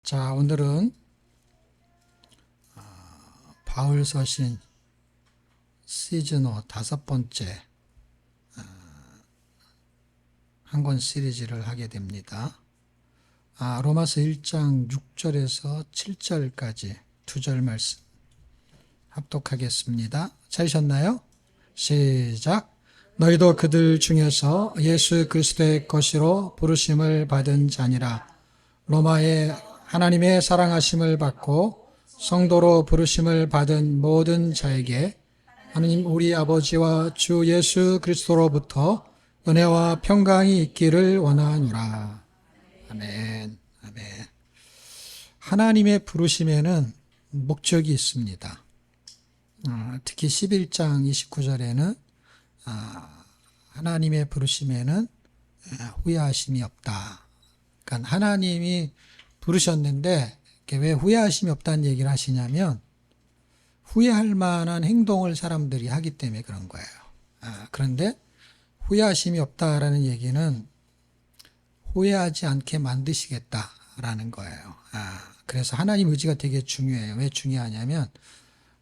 자, 오늘은 바울 서신 시즌 5 5번째 한 권 시리즈를 하게 됩니다. 로마서 1장 6절에서 7절까지 두 절 말씀 합독하겠습니다. 찾으셨나요? 시작. 너희도 그들 중에서 예수 그리스도의 것이로 부르심을 받은 자니라. 로마의 하나님의 사랑하심을 받고 성도로 부르심을 받은 모든 자에게 하나님 우리 아버지와 주 예수 그리스도로부터 은혜와 평강이 있기를 원하노라. 아멘. 아멘. 하나님의 부르심에는 목적이 있습니다. 특히 11장 29절에는 하나님의 부르심에는 후회하심이 없다. 그러니까 하나님이 부르셨는데 왜 후회하심이 없다는 얘기를 하시냐면 후회할 만한 행동을 사람들이 하기 때문에 그런 거예요. 그런데 후회하심이 없다라는 얘기는 후회하지 않게 만드시겠다라는 거예요. 그래서 하나님 의지가 되게 중요해요. 왜 중요하냐면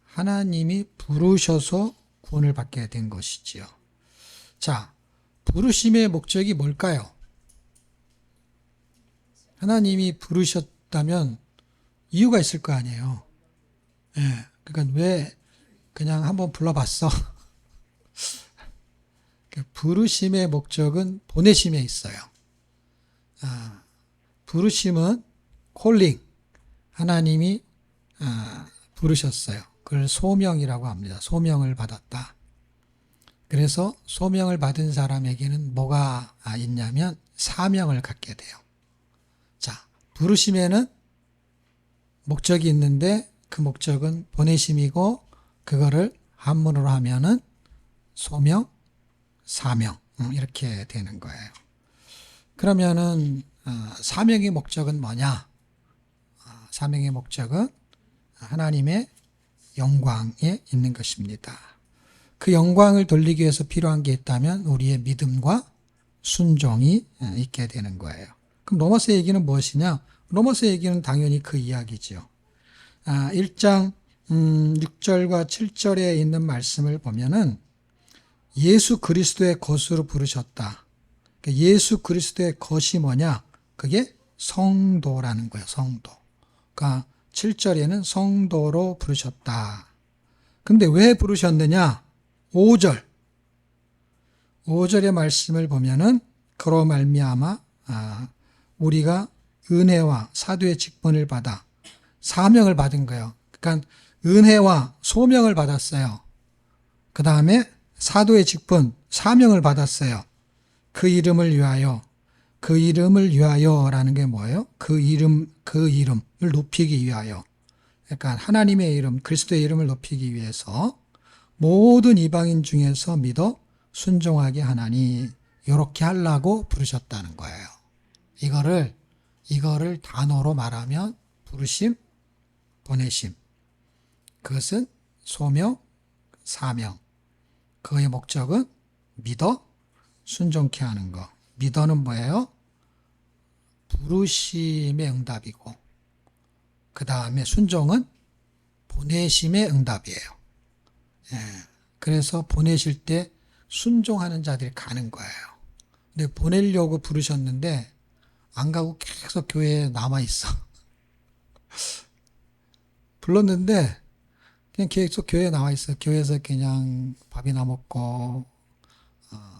하나님이 부르셔서 구원을 받게 된 것이지요. 자, 부르심의 목적이 뭘까요? 하나님이 부르셨다면 이유가 있을 거 아니에요. 그러니까 왜 그냥 한번 불러봤어? 부르심의 목적은 보내심에 있어요. 부르심은 콜링, 하나님이 부르셨어요. 그걸 소명이라고 합니다. 소명을 받았다. 그래서 소명을 받은 사람에게는 뭐가 있냐면 사명을 갖게 돼요. 자, 부르심에는 목적이 있는데 그 목적은 보내심이고 그거를 한문으로 하면은 소명, 사명 이렇게 되는 거예요. 그러면은 사명의 목적은 뭐냐? 사명의 목적은 하나님의 영광에 있는 것입니다. 그 영광을 돌리기 위해서 필요한 게 있다면 우리의 믿음과 순종이 있게 되는 거예요. 그럼 로마서 얘기는 무엇이냐? 로마서 얘기는 당연히 그 이야기죠. 1장 6절과 7절에 있는 말씀을 보면은 예수 그리스도의 것으로 부르셨다. 예수 그리스도의 것이 뭐냐? 그게 성도라는 거예요. 성도. 그러니까 7절에는 성도로 부르셨다. 근데 왜 부르셨느냐? 5절의 말씀을 보면은 그로 말미암아 우리가 은혜와 사도의 직분을 받아 사명을 받은 거예요. 그러니까 은혜와 소명을 받았어요. 그 다음에 사도의 직분, 사명을 받았어요. 그 이름을 위하여라는 게 뭐예요? 그 이름을 높이기 위하여. 그러니까 하나님의 이름, 그리스도의 이름을 높이기 위해서 모든 이방인 중에서 믿어 순종하게 하나니 이렇게 하려고 부르셨다는 거예요. 이거를 단어로 말하면 부르심, 보내심. 그것은 소명, 사명. 그의 목적은 믿어 순종케 하는 거. 믿어는 뭐예요? 부르심의 응답이고 그 다음에 순종은 보내심의 응답이에요. 그래서 보내실 때 순종하는 자들이 가는 거예요. 근데 보내려고 부르셨는데 안 가고 계속 교회에 남아있어. 불렀는데 그냥 계속 교회에 나와있어. 교회에서 그냥 밥이나 먹고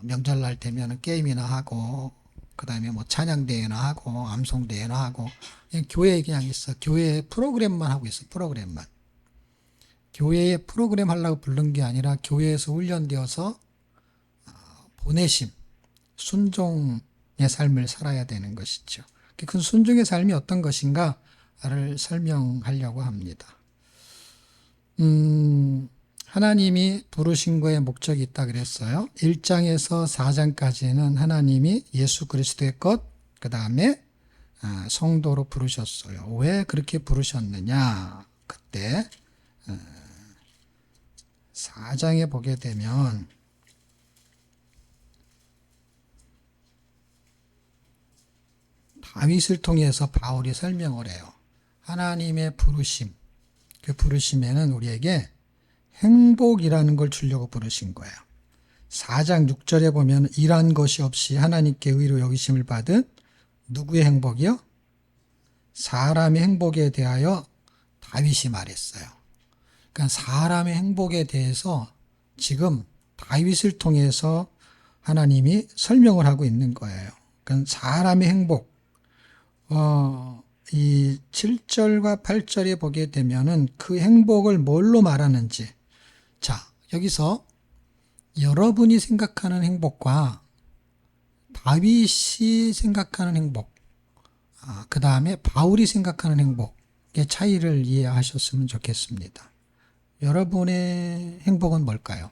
명절날 되면 게임이나 하고 그 다음에 뭐 찬양대회나 하고 암송대회나 하고 그냥 교회에 그냥 있어. 교회 프로그램만 하고 있어. 프로그램만. 교회에 프로그램 하려고 부른 게 아니라 교회에서 훈련되어서 보내심, 순종의 삶을 살아야 되는 것이죠. 그 순종의 삶이 어떤 것인가를 설명하려고 합니다. 하나님이 부르신 거에 목적이 있다 그랬어요. 1장에서 4장까지는 하나님이 예수 그리스도의 것, 그 다음에 성도로 부르셨어요. 왜 그렇게 부르셨느냐? 그때 4장에 보게 되면 다윗을 통해서 바울이 설명을 해요. 하나님의 부르심, 그 부르심에는 우리에게 행복이라는 걸 주려고 부르신 거예요. 4장 6절에 보면 일한 것이 없이 하나님께 의로 여기심을 받은 누구의 행복이요? 사람의 행복에 대하여 다윗이 말했어요. 그러니까 사람의 행복에 대해서 지금 다윗을 통해서 하나님이 설명을 하고 있는 거예요. 그러니까 사람의 행복, 이 7절과 8절에 보게 되면은 그 행복을 뭘로 말하는지. 자, 여기서 여러분이 생각하는 행복과 다윗이 생각하는 행복, 그 다음에 바울이 생각하는 행복의 차이를 이해하셨으면 좋겠습니다. 여러분의 행복은 뭘까요?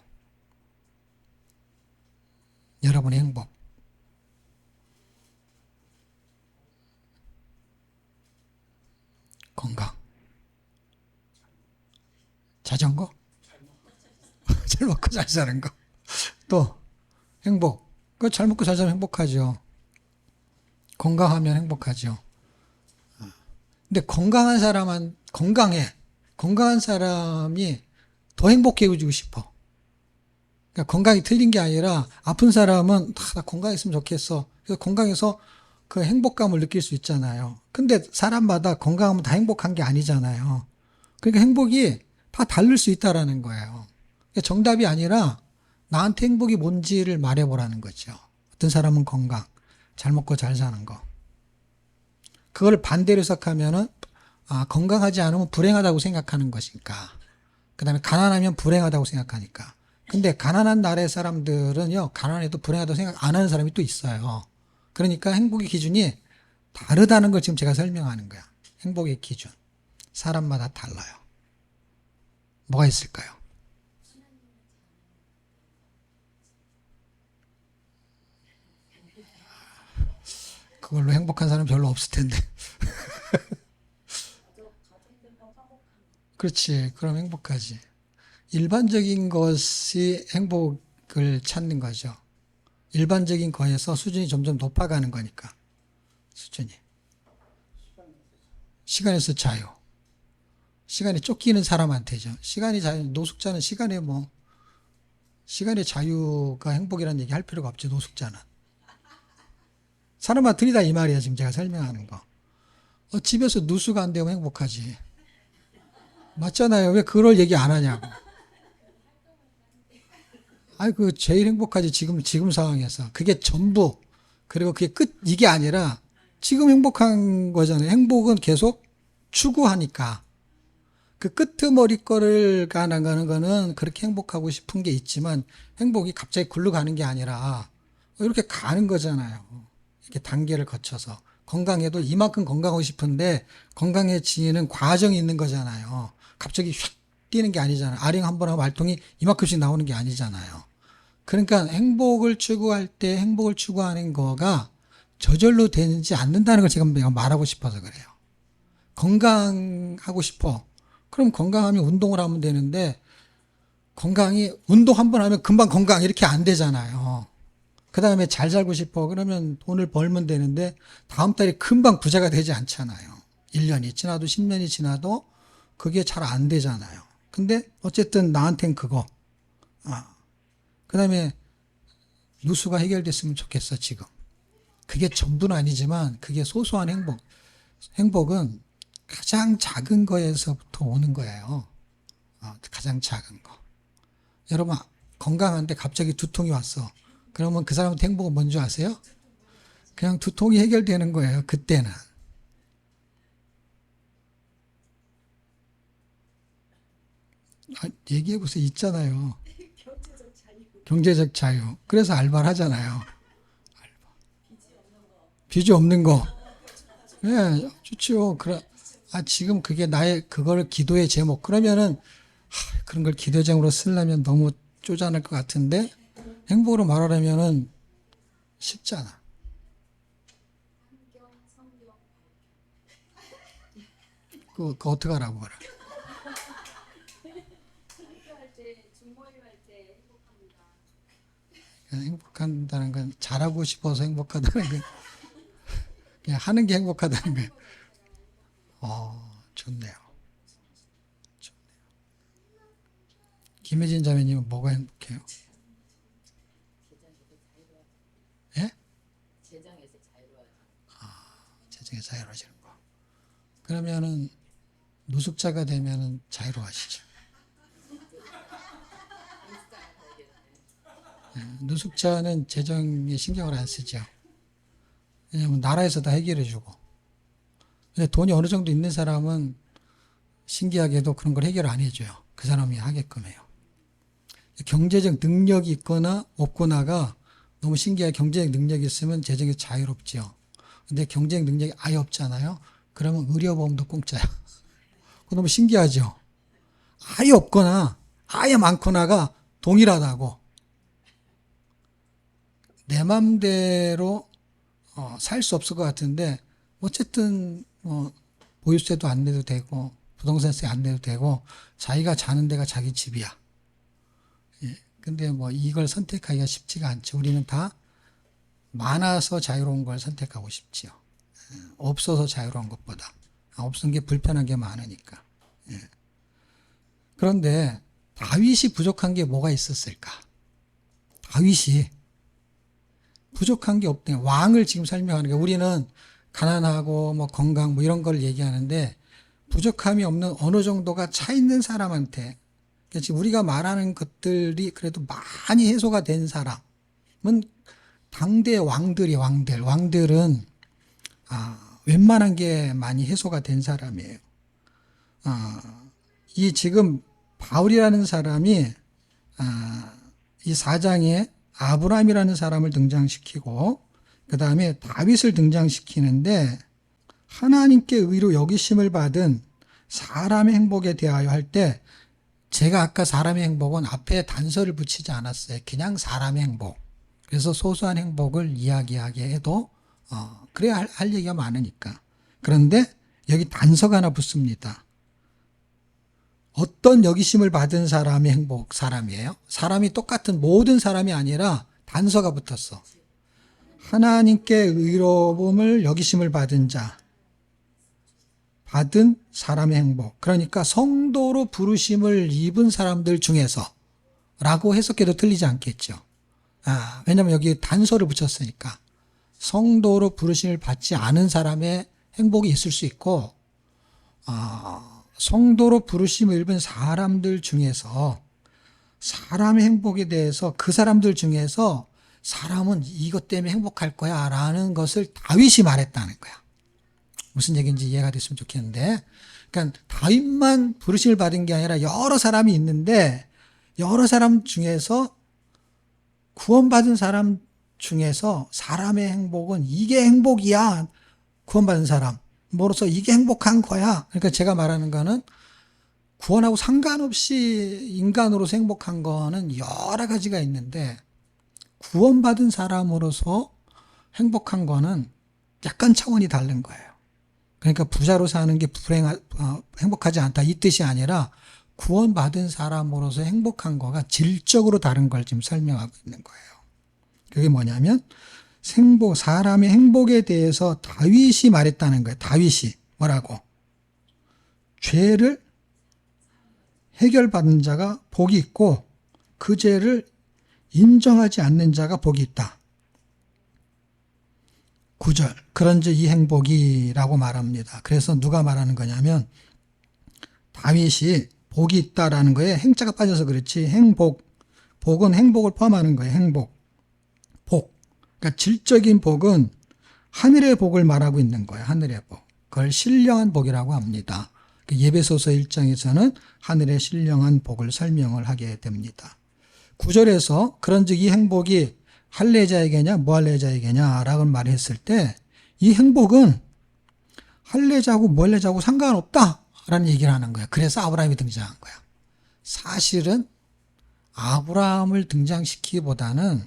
여러분의 행복. 건강. 자전거? 잘 먹고 잘 사는 거. 또 행복. 그 잘 먹고 잘 사면 행복하죠. 건강하면 행복하죠. 근데 건강한 사람은 건강해. 건강한 사람이 더 행복해지고 싶어. 그러니까 건강이 틀린 게 아니라 아픈 사람은 나 건강했으면 좋겠어. 그래서 건강해서 그 행복감을 느낄 수 있잖아요. 근데 사람마다 건강하면 다 행복한 게 아니잖아요. 그러니까 행복이 다 다를 수 있다라는 거예요. 그러니까 정답이 아니라 나한테 행복이 뭔지를 말해보라는 거죠. 어떤 사람은 건강, 잘 먹고 잘 사는 거. 그걸 반대로 해석하면은 건강하지 않으면 불행하다고 생각하는 것이니까. 그 다음에 가난하면 불행하다고 생각하니까. 근데 가난한 나라의 사람들은요, 가난해도 불행하다고 생각 안 하는 사람이 또 있어요. 그러니까 행복의 기준이 다르다는 걸 지금 제가 설명하는 거야. 행복의 기준. 사람마다 달라요. 뭐가 있을까요? 그걸로 행복한 사람 별로 없을 텐데. 그렇지. 그럼 행복하지. 일반적인 것이 행복을 찾는 거죠. 일반적인 거에서 수준이 점점 높아가는 거니까. 수준이. 시간에서 자유. 시간이 쫓기는 사람한테죠. 시간이 자유, 노숙자는 시간의 자유가 행복이라는 얘기 할 필요가 없죠, 노숙자는. 사람마다 틀리다 이 말이야, 지금 제가 설명하는 거. 집에서 누수가 안 되면 행복하지. 맞잖아요. 왜 그걸 얘기 안 하냐고. 제일 행복하지, 지금 상황에서. 그게 전부. 그리고 그게 이게 아니라 지금 행복한 거잖아요. 행복은 계속 추구하니까. 그 끄트머리 거를 가는 거는 그렇게 행복하고 싶은 게 있지만 행복이 갑자기 굴러 가는 게 아니라 이렇게 가는 거잖아요. 이렇게 단계를 거쳐서. 건강해도 이만큼 건강하고 싶은데 건강해지는 과정이 있는 거잖아요. 갑자기 휙 뛰는 게 아니잖아요. 아령 한 번 하면 알통이 이만큼씩 나오는 게 아니잖아요. 그러니까 행복을 추구할 때 행복을 추구하는 거가 저절로 되지 않는다는 걸 제가 말하고 싶어서 그래요. 건강하고 싶어. 그럼 건강하면 운동을 하면 되는데 건강이 운동 한 번 하면 금방 건강 이렇게 안 되잖아요. 그 다음에 잘 살고 싶어. 그러면 돈을 벌면 되는데 다음 달에 금방 부자가 되지 않잖아요. 1년이 지나도 10년이 지나도 그게 잘 안 되잖아요. 근데 어쨌든 나한텐 그거. 그 다음에 누수가 해결됐으면 좋겠어, 지금. 그게 전부는 아니지만 그게 소소한 행복. 행복은 가장 작은 거에서부터 오는 거예요. 가장 작은 거. 여러분, 건강한데 갑자기 두통이 왔어. 그러면 그 사람한테 행복은 뭔지 아세요? 그냥 두통이 해결되는 거예요, 그때는. 얘기해보세요. 있잖아요. 경제적 자유. 그래서 알바를 하잖아요. 빚이 없는 거. 예, 좋죠. 지금 그게 그걸 기도의 제목. 그러면은, 그런 걸 기도의 제목으로 쓰려면 너무 쪼잔할 것 같은데, 행복으로 말하려면은 쉽잖아. 그거 어떡하라고 그래. 행복한다는 건 잘하고 싶어서 행복하다는 건 그냥 하는 게 행복하다는 거예요. 좋네요. 김혜진 자매님은 뭐가 행복해요? 예? 재정에서 자유로워지는 거. 그러면은 노숙자가 되면은 자유로워하시죠. 노숙자는 재정에 신경을 안 쓰죠. 왜냐하면 나라에서 다 해결해 주고. 근데 돈이 어느 정도 있는 사람은 신기하게도 그런 걸 해결 안 해줘요. 그 사람이 하게끔 해요. 경제적 능력이 있거나 없거나가 너무 신기하게 경제적 능력이 있으면 재정이 자유롭지요. 근데 경제적 능력이 아예 없잖아요. 그러면 의료보험도 공짜야. 그거 너무 신기하죠. 아예 없거나 아예 많거나가 동일하다고. 내 맘대로 살 수 없을 것 같은데 어쨌든 보유세도 안 내도 되고 부동산세 안 내도 되고 자기가 자는 데가 자기 집이야. 예. 근데 이걸 선택하기가 쉽지가 않죠. 우리는 다 많아서 자유로운 걸 선택하고 싶지요. 없어서 자유로운 것보다. 없은 게 불편한 게 많으니까. 예. 그런데 다윗이 부족한 게 뭐가 있었을까? 다윗이 부족한 게 없대. 왕을 지금 설명하는 게 우리는 가난하고 건강 이런 걸 얘기하는데 부족함이 없는 어느 정도가 차 있는 사람한테 지금 우리가 말하는 것들이 그래도 많이 해소가 된 사람은 당대 왕들이 왕들은 웬만한 게 많이 해소가 된 사람이에요. 이 지금 바울이라는 사람이 이 4장에 아브라함이라는 사람을 등장시키고 그 다음에 다윗을 등장시키는데 하나님께 의로 여기심을 받은 사람의 행복에 대하여 할 때 제가 아까 사람의 행복은 앞에 단서를 붙이지 않았어요. 그냥 사람의 행복. 그래서 소소한 행복을 이야기하게 해도 그래야 할 얘기가 많으니까. 그런데 여기 단서가 하나 붙습니다. 어떤 여기심을 받은 사람의 행복, 사람이에요. 사람이 똑같은 모든 사람이 아니라 단서가 붙었어. 하나님께 의로움을 여기심을 받은 자, 받은 사람의 행복. 그러니까 성도로 부르심을 입은 사람들 중에서 라고 해석해도 틀리지 않겠죠. 왜냐면 여기 단서를 붙였으니까. 성도로 부르심을 받지 않은 사람의 행복이 있을 수 있고, 성도로 부르심을 입은 사람들 중에서 사람의 행복에 대해서 그 사람들 중에서 사람은 이것 때문에 행복할 거야 라는 것을 다윗이 말했다는 거야. 무슨 얘기인지 이해가 됐으면 좋겠는데, 그러니까 다윗만 부르심을 받은 게 아니라 여러 사람이 있는데 여러 사람 중에서 구원받은 사람 중에서 사람의 행복은 이게 행복이야. 구원받은 사람 뭐로서 이게 행복한 거야. 그러니까 제가 말하는 거는 구원하고 상관없이 인간으로서 행복한 거는 여러 가지가 있는데 구원받은 사람으로서 행복한 거는 약간 차원이 다른 거예요. 그러니까 부자로 사는 게 행복하지 않다 이 뜻이 아니라 구원받은 사람으로서 행복한 거가 질적으로 다른 걸 지금 설명하고 있는 거예요. 그게 뭐냐면 사람의 행복에 대해서 다윗이 말했다는 거예요. 다윗이 뭐라고? 죄를 해결받는 자가 복이 있고 그 죄를 인정하지 않는 자가 복이 있다. 9절. 그런즉 이 행복이라고 말합니다. 그래서 누가 말하는 거냐면 다윗이 복이 있다라는 거에 행자가 빠져서 그렇지 복은 행복을 포함하는 거예요. 행복. 복. 그러니까 질적인 복은 하늘의 복을 말하고 있는 거예요. 하늘의 복. 그걸 신령한 복이라고 합니다. 예배소서 1장에서는 하늘의 신령한 복을 설명을 하게 됩니다. 9절에서 그런즉 이 행복이 할례자에게냐 무할례자에게냐 라고 말했을 때 이 행복은 할례자고 무할례자고 상관없다 라는 얘기를 하는 거야. 그래서 아브라함이 등장한 거야. 사실은 아브라함을 등장시키기보다는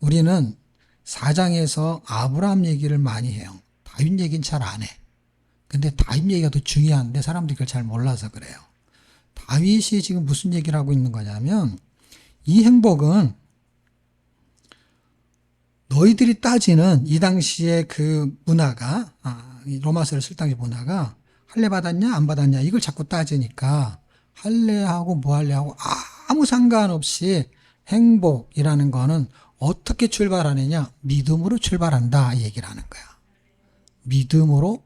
우리는 4장에서 아브라함 얘기를 많이 해요. 다윗 얘기는 잘 안 해. 근데 다윗 얘기가 더 중요한데 사람들이 그걸 잘 몰라서 그래요. 다윗이 지금 무슨 얘기를 하고 있는 거냐면 이 행복은 너희들이 따지는 이 당시에 그 문화가 로마서를 쓸 당시 문화가 할례 받았냐 안 받았냐 이걸 자꾸 따지니까 할례하고 무할례하고 아무 상관없이 행복이라는 거는 어떻게 출발하느냐? 믿음으로 출발한다 이 얘기를 하는 거야. 믿음으로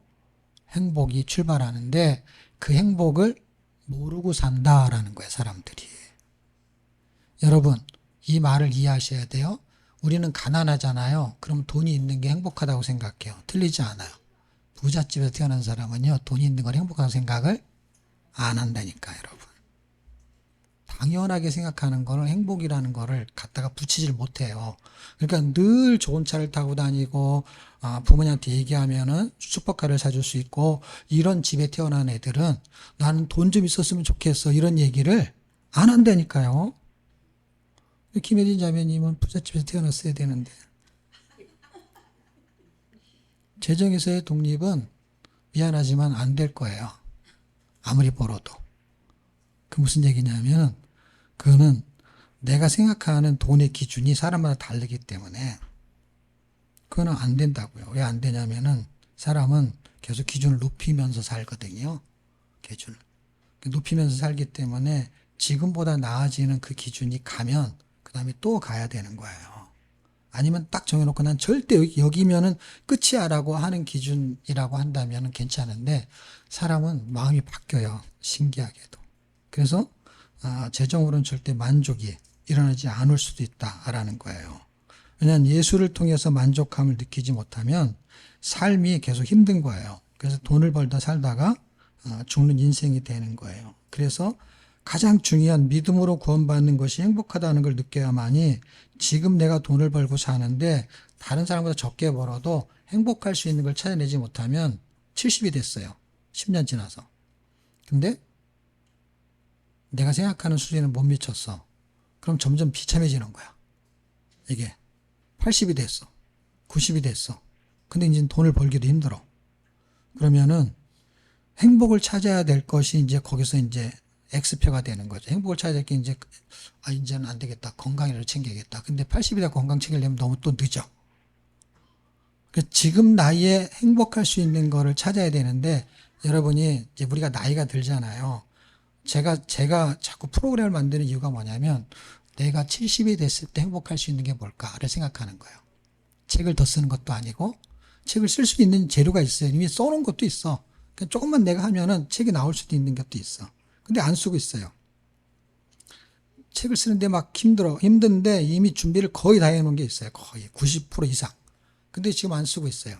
행복이 출발하는데 그 행복을 모르고 산다라는 거예요, 사람들이. 여러분, 이 말을 이해하셔야 돼요. 우리는 가난하잖아요. 그럼 돈이 있는 게 행복하다고 생각해요. 틀리지 않아요. 부잣집에서 태어난 사람은요, 돈이 있는 걸 행복하다고 생각을 안 한다니까, 여러분. 당연하게 생각하는 거는 행복이라는 거를 갖다가 붙이질 못해요. 그러니까 늘 좋은 차를 타고 다니고 부모님한테 얘기하면은 슈퍼카를 사줄 수 있고 이런 집에 태어난 애들은 나는 돈 좀 있었으면 좋겠어 이런 얘기를 안 한다니까요. 김혜진 자매님은 부잣집에서 태어났어야 되는데 재정에서의 독립은 미안하지만 안 될 거예요. 아무리 벌어도. 그 무슨 얘기냐면 그거는 내가 생각하는 돈의 기준이 사람마다 다르기 때문에 그거는 안 된다고요. 왜 안 되냐면은 사람은 계속 기준을 높이면서 살거든요. 기준을. 높이면서 살기 때문에 지금보다 나아지는 그 기준이 가면 그 다음에 또 가야 되는 거예요. 아니면 딱 정해놓고 난 절대 여기면은 끝이야라고 하는 기준이라고 한다면 괜찮은데 사람은 마음이 바뀌어요. 신기하게도. 그래서 재정으로는 절대 만족이 일어나지 않을 수도 있다라는 거예요. 왜냐하면 예수를 통해서 만족감을 느끼지 못하면 삶이 계속 힘든 거예요. 그래서 돈을 벌다 살다가 죽는 인생이 되는 거예요. 그래서 가장 중요한 믿음으로 구원받는 것이 행복하다는 걸 느껴야만이 지금 내가 돈을 벌고 사는데 다른 사람보다 적게 벌어도 행복할 수 있는 걸 찾아내지 못하면 70이 됐어요. 10년 지나서. 근데 내가 생각하는 수준에 못 미쳤어. 그럼 점점 비참해지는 거야. 이게 80이 됐어. 90이 됐어. 근데 이제 돈을 벌기도 힘들어. 그러면은 행복을 찾아야 될 것이 이제 거기서 이제 X표가 되는 거죠. 행복을 찾아야 될 게 이제 이제는 안 되겠다. 건강이라도 챙겨야겠다. 근데 80이 다 건강 챙기려면 너무 또 늦어. 지금 나이에 행복할 수 있는 거를 찾아야 되는데 여러분이 이제 우리가 나이가 들잖아요. 제가 자꾸 프로그램을 만드는 이유가 뭐냐면 내가 70이 됐을 때 행복할 수 있는 게 뭘까를 생각하는 거예요. 책을 더 쓰는 것도 아니고 책을 쓸 수 있는 재료가 있어요. 이미 써놓은 것도 있어. 그러니까 조금만 내가 하면은 책이 나올 수도 있는 것도 있어. 근데 안 쓰고 있어요. 책을 쓰는데 막 힘든데 이미 준비를 거의 다 해놓은 게 있어요. 거의 90% 이상. 근데 지금 안 쓰고 있어요.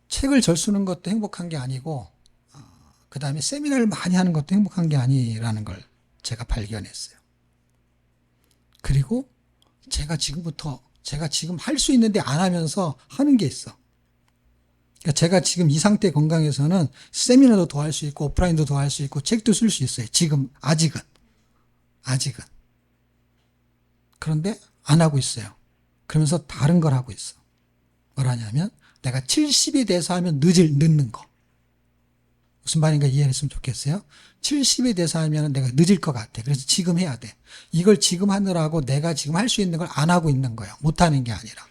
책을 절 쓰는 것도 행복한 게 아니고 그 다음에 세미나를 많이 하는 것도 행복한 게 아니라는 걸 제가 발견했어요. 그리고 제가 지금 할 수 있는데 안 하면서 하는 게 있어. 그러니까 제가 지금 이 상태 건강에서는 세미나도 더 할 수 있고 오프라인도 더 할 수 있고 책도 쓸 수 있어요. 지금 아직은. 그런데 안 하고 있어요. 그러면서 다른 걸 하고 있어. 뭐라냐면 내가 70이 돼서 하면 늦는 거. 무슨 말인가 이해했으면 좋겠어요. 70이 돼서 하면 내가 늦을 것 같아. 그래서 지금 해야 돼. 이걸 지금 하느라고 내가 지금 할 수 있는 걸 안 하고 있는 거야. 못 하는 게 아니라.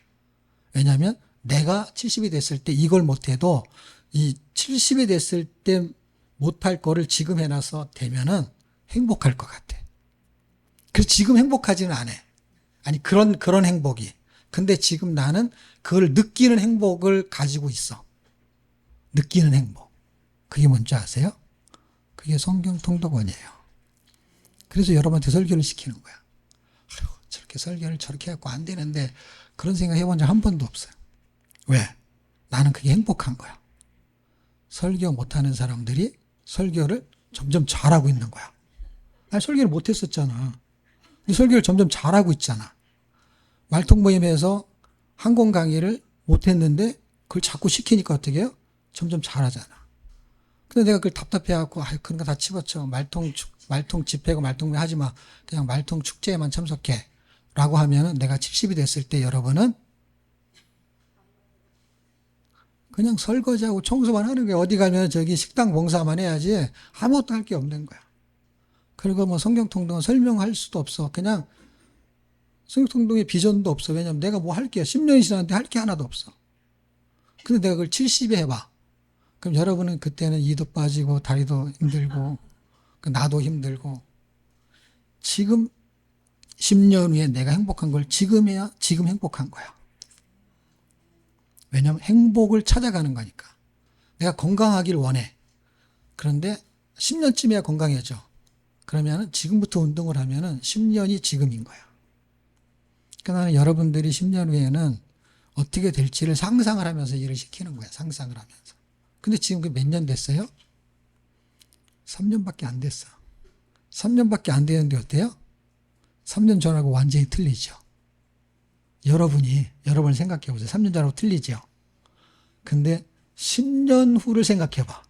왜냐하면 내가 70이 됐을 때 이걸 못해도 이 70이 됐을 때 못할 거를 지금 해놔서 되면은 행복할 것 같아. 그래서 지금 행복하지는 않아. 아니 그런 행복이. 근데 지금 나는 그걸 느끼는 행복을 가지고 있어. 느끼는 행복. 그게 뭔지 아세요? 그게 성경 통독원이에요. 그래서 여러분한테 설교를 시키는 거야. 아유, 저렇게 설교를 저렇게 해갖고 안 되는데 그런 생각 해본 적 한 번도 없어요. 왜? 나는 그게 행복한 거야. 설교 못하는 사람들이 설교를 점점 잘하고 있는 거야. 아니, 설교를 못했었잖아. 근데 설교를 점점 잘하고 있잖아. 말통 모임에서 항공 강의를 못했는데 그걸 자꾸 시키니까 어떻게 해요? 점점 잘하잖아. 근데 내가 그걸 답답해갖고, 그런 거 다 집어쳐. 말통 집회고 말통 모임 하지 마. 그냥 말통 축제에만 참석해. 라고 하면은 내가 70이 됐을 때 여러분은 그냥 설거지하고 청소만 하는 거야. 어디 가면 저기 식당 봉사만 해야지 아무것도 할 게 없는 거야. 그리고 뭐 성경통독은 설명할 수도 없어. 그냥 성경통독의 비전도 없어. 왜냐면 내가 뭐 할 게 10년이 지났는데 할 게 하나도 없어. 근데 내가 그걸 70에 해봐. 그럼 여러분은 그때는 이도 빠지고 다리도 힘들고 나도 힘들고 지금 10년 후에 내가 행복한 걸 지금이야 지금 행복한 거야. 왜냐하면 행복을 찾아가는 거니까. 내가 건강하길 원해. 그런데 10년쯤이야 건강해져. 그러면 지금부터 운동을 하면 10년이 지금인 거야. 그러니까 나는 여러분들이 10년 후에는 어떻게 될지를 상상을 하면서 일을 시키는 거야. 상상을 하면서. 근데 지금 그 몇 년 됐어요? 3년밖에 안 됐어. 3년밖에 안 되는데 어때요? 3년 전하고 완전히 틀리죠. 여러분을 생각해 보세요. 3년 전하고 틀리죠. 근데 10년 후를 생각해 봐.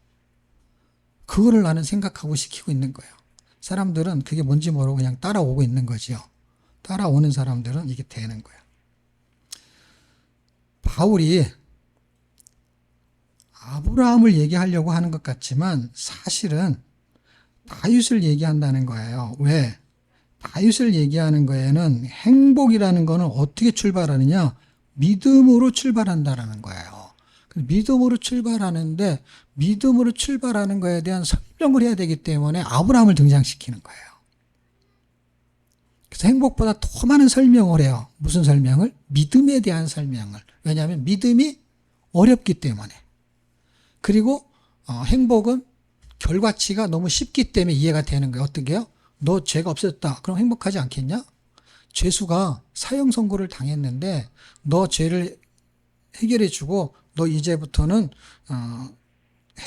그거를 나는 생각하고 시키고 있는 거예요. 사람들은 그게 뭔지 모르고 그냥 따라오고 있는 거지요. 따라오는 사람들은 이게 되는 거예요. 바울이 아브라함을 얘기하려고 하는 것 같지만 사실은 다윗을 얘기한다는 거예요. 왜? 다윗을 얘기하는 거에는 행복이라는 거는 어떻게 출발하느냐? 믿음으로 출발한다라는 거예요. 믿음으로 출발하는데 믿음으로 출발하는 거에 대한 설명을 해야 되기 때문에 아브라함을 등장시키는 거예요. 그래서 행복보다 더 많은 설명을 해요. 무슨 설명을? 믿음에 대한 설명을. 왜냐하면 믿음이 어렵기 때문에. 그리고 행복은 결과치가 너무 쉽기 때문에 이해가 되는 거예요. 어떻게요? 너 죄가 없어졌다. 그럼 행복하지 않겠냐? 죄수가 사형 선고를 당했는데 너 죄를 해결해주고 너 이제부터는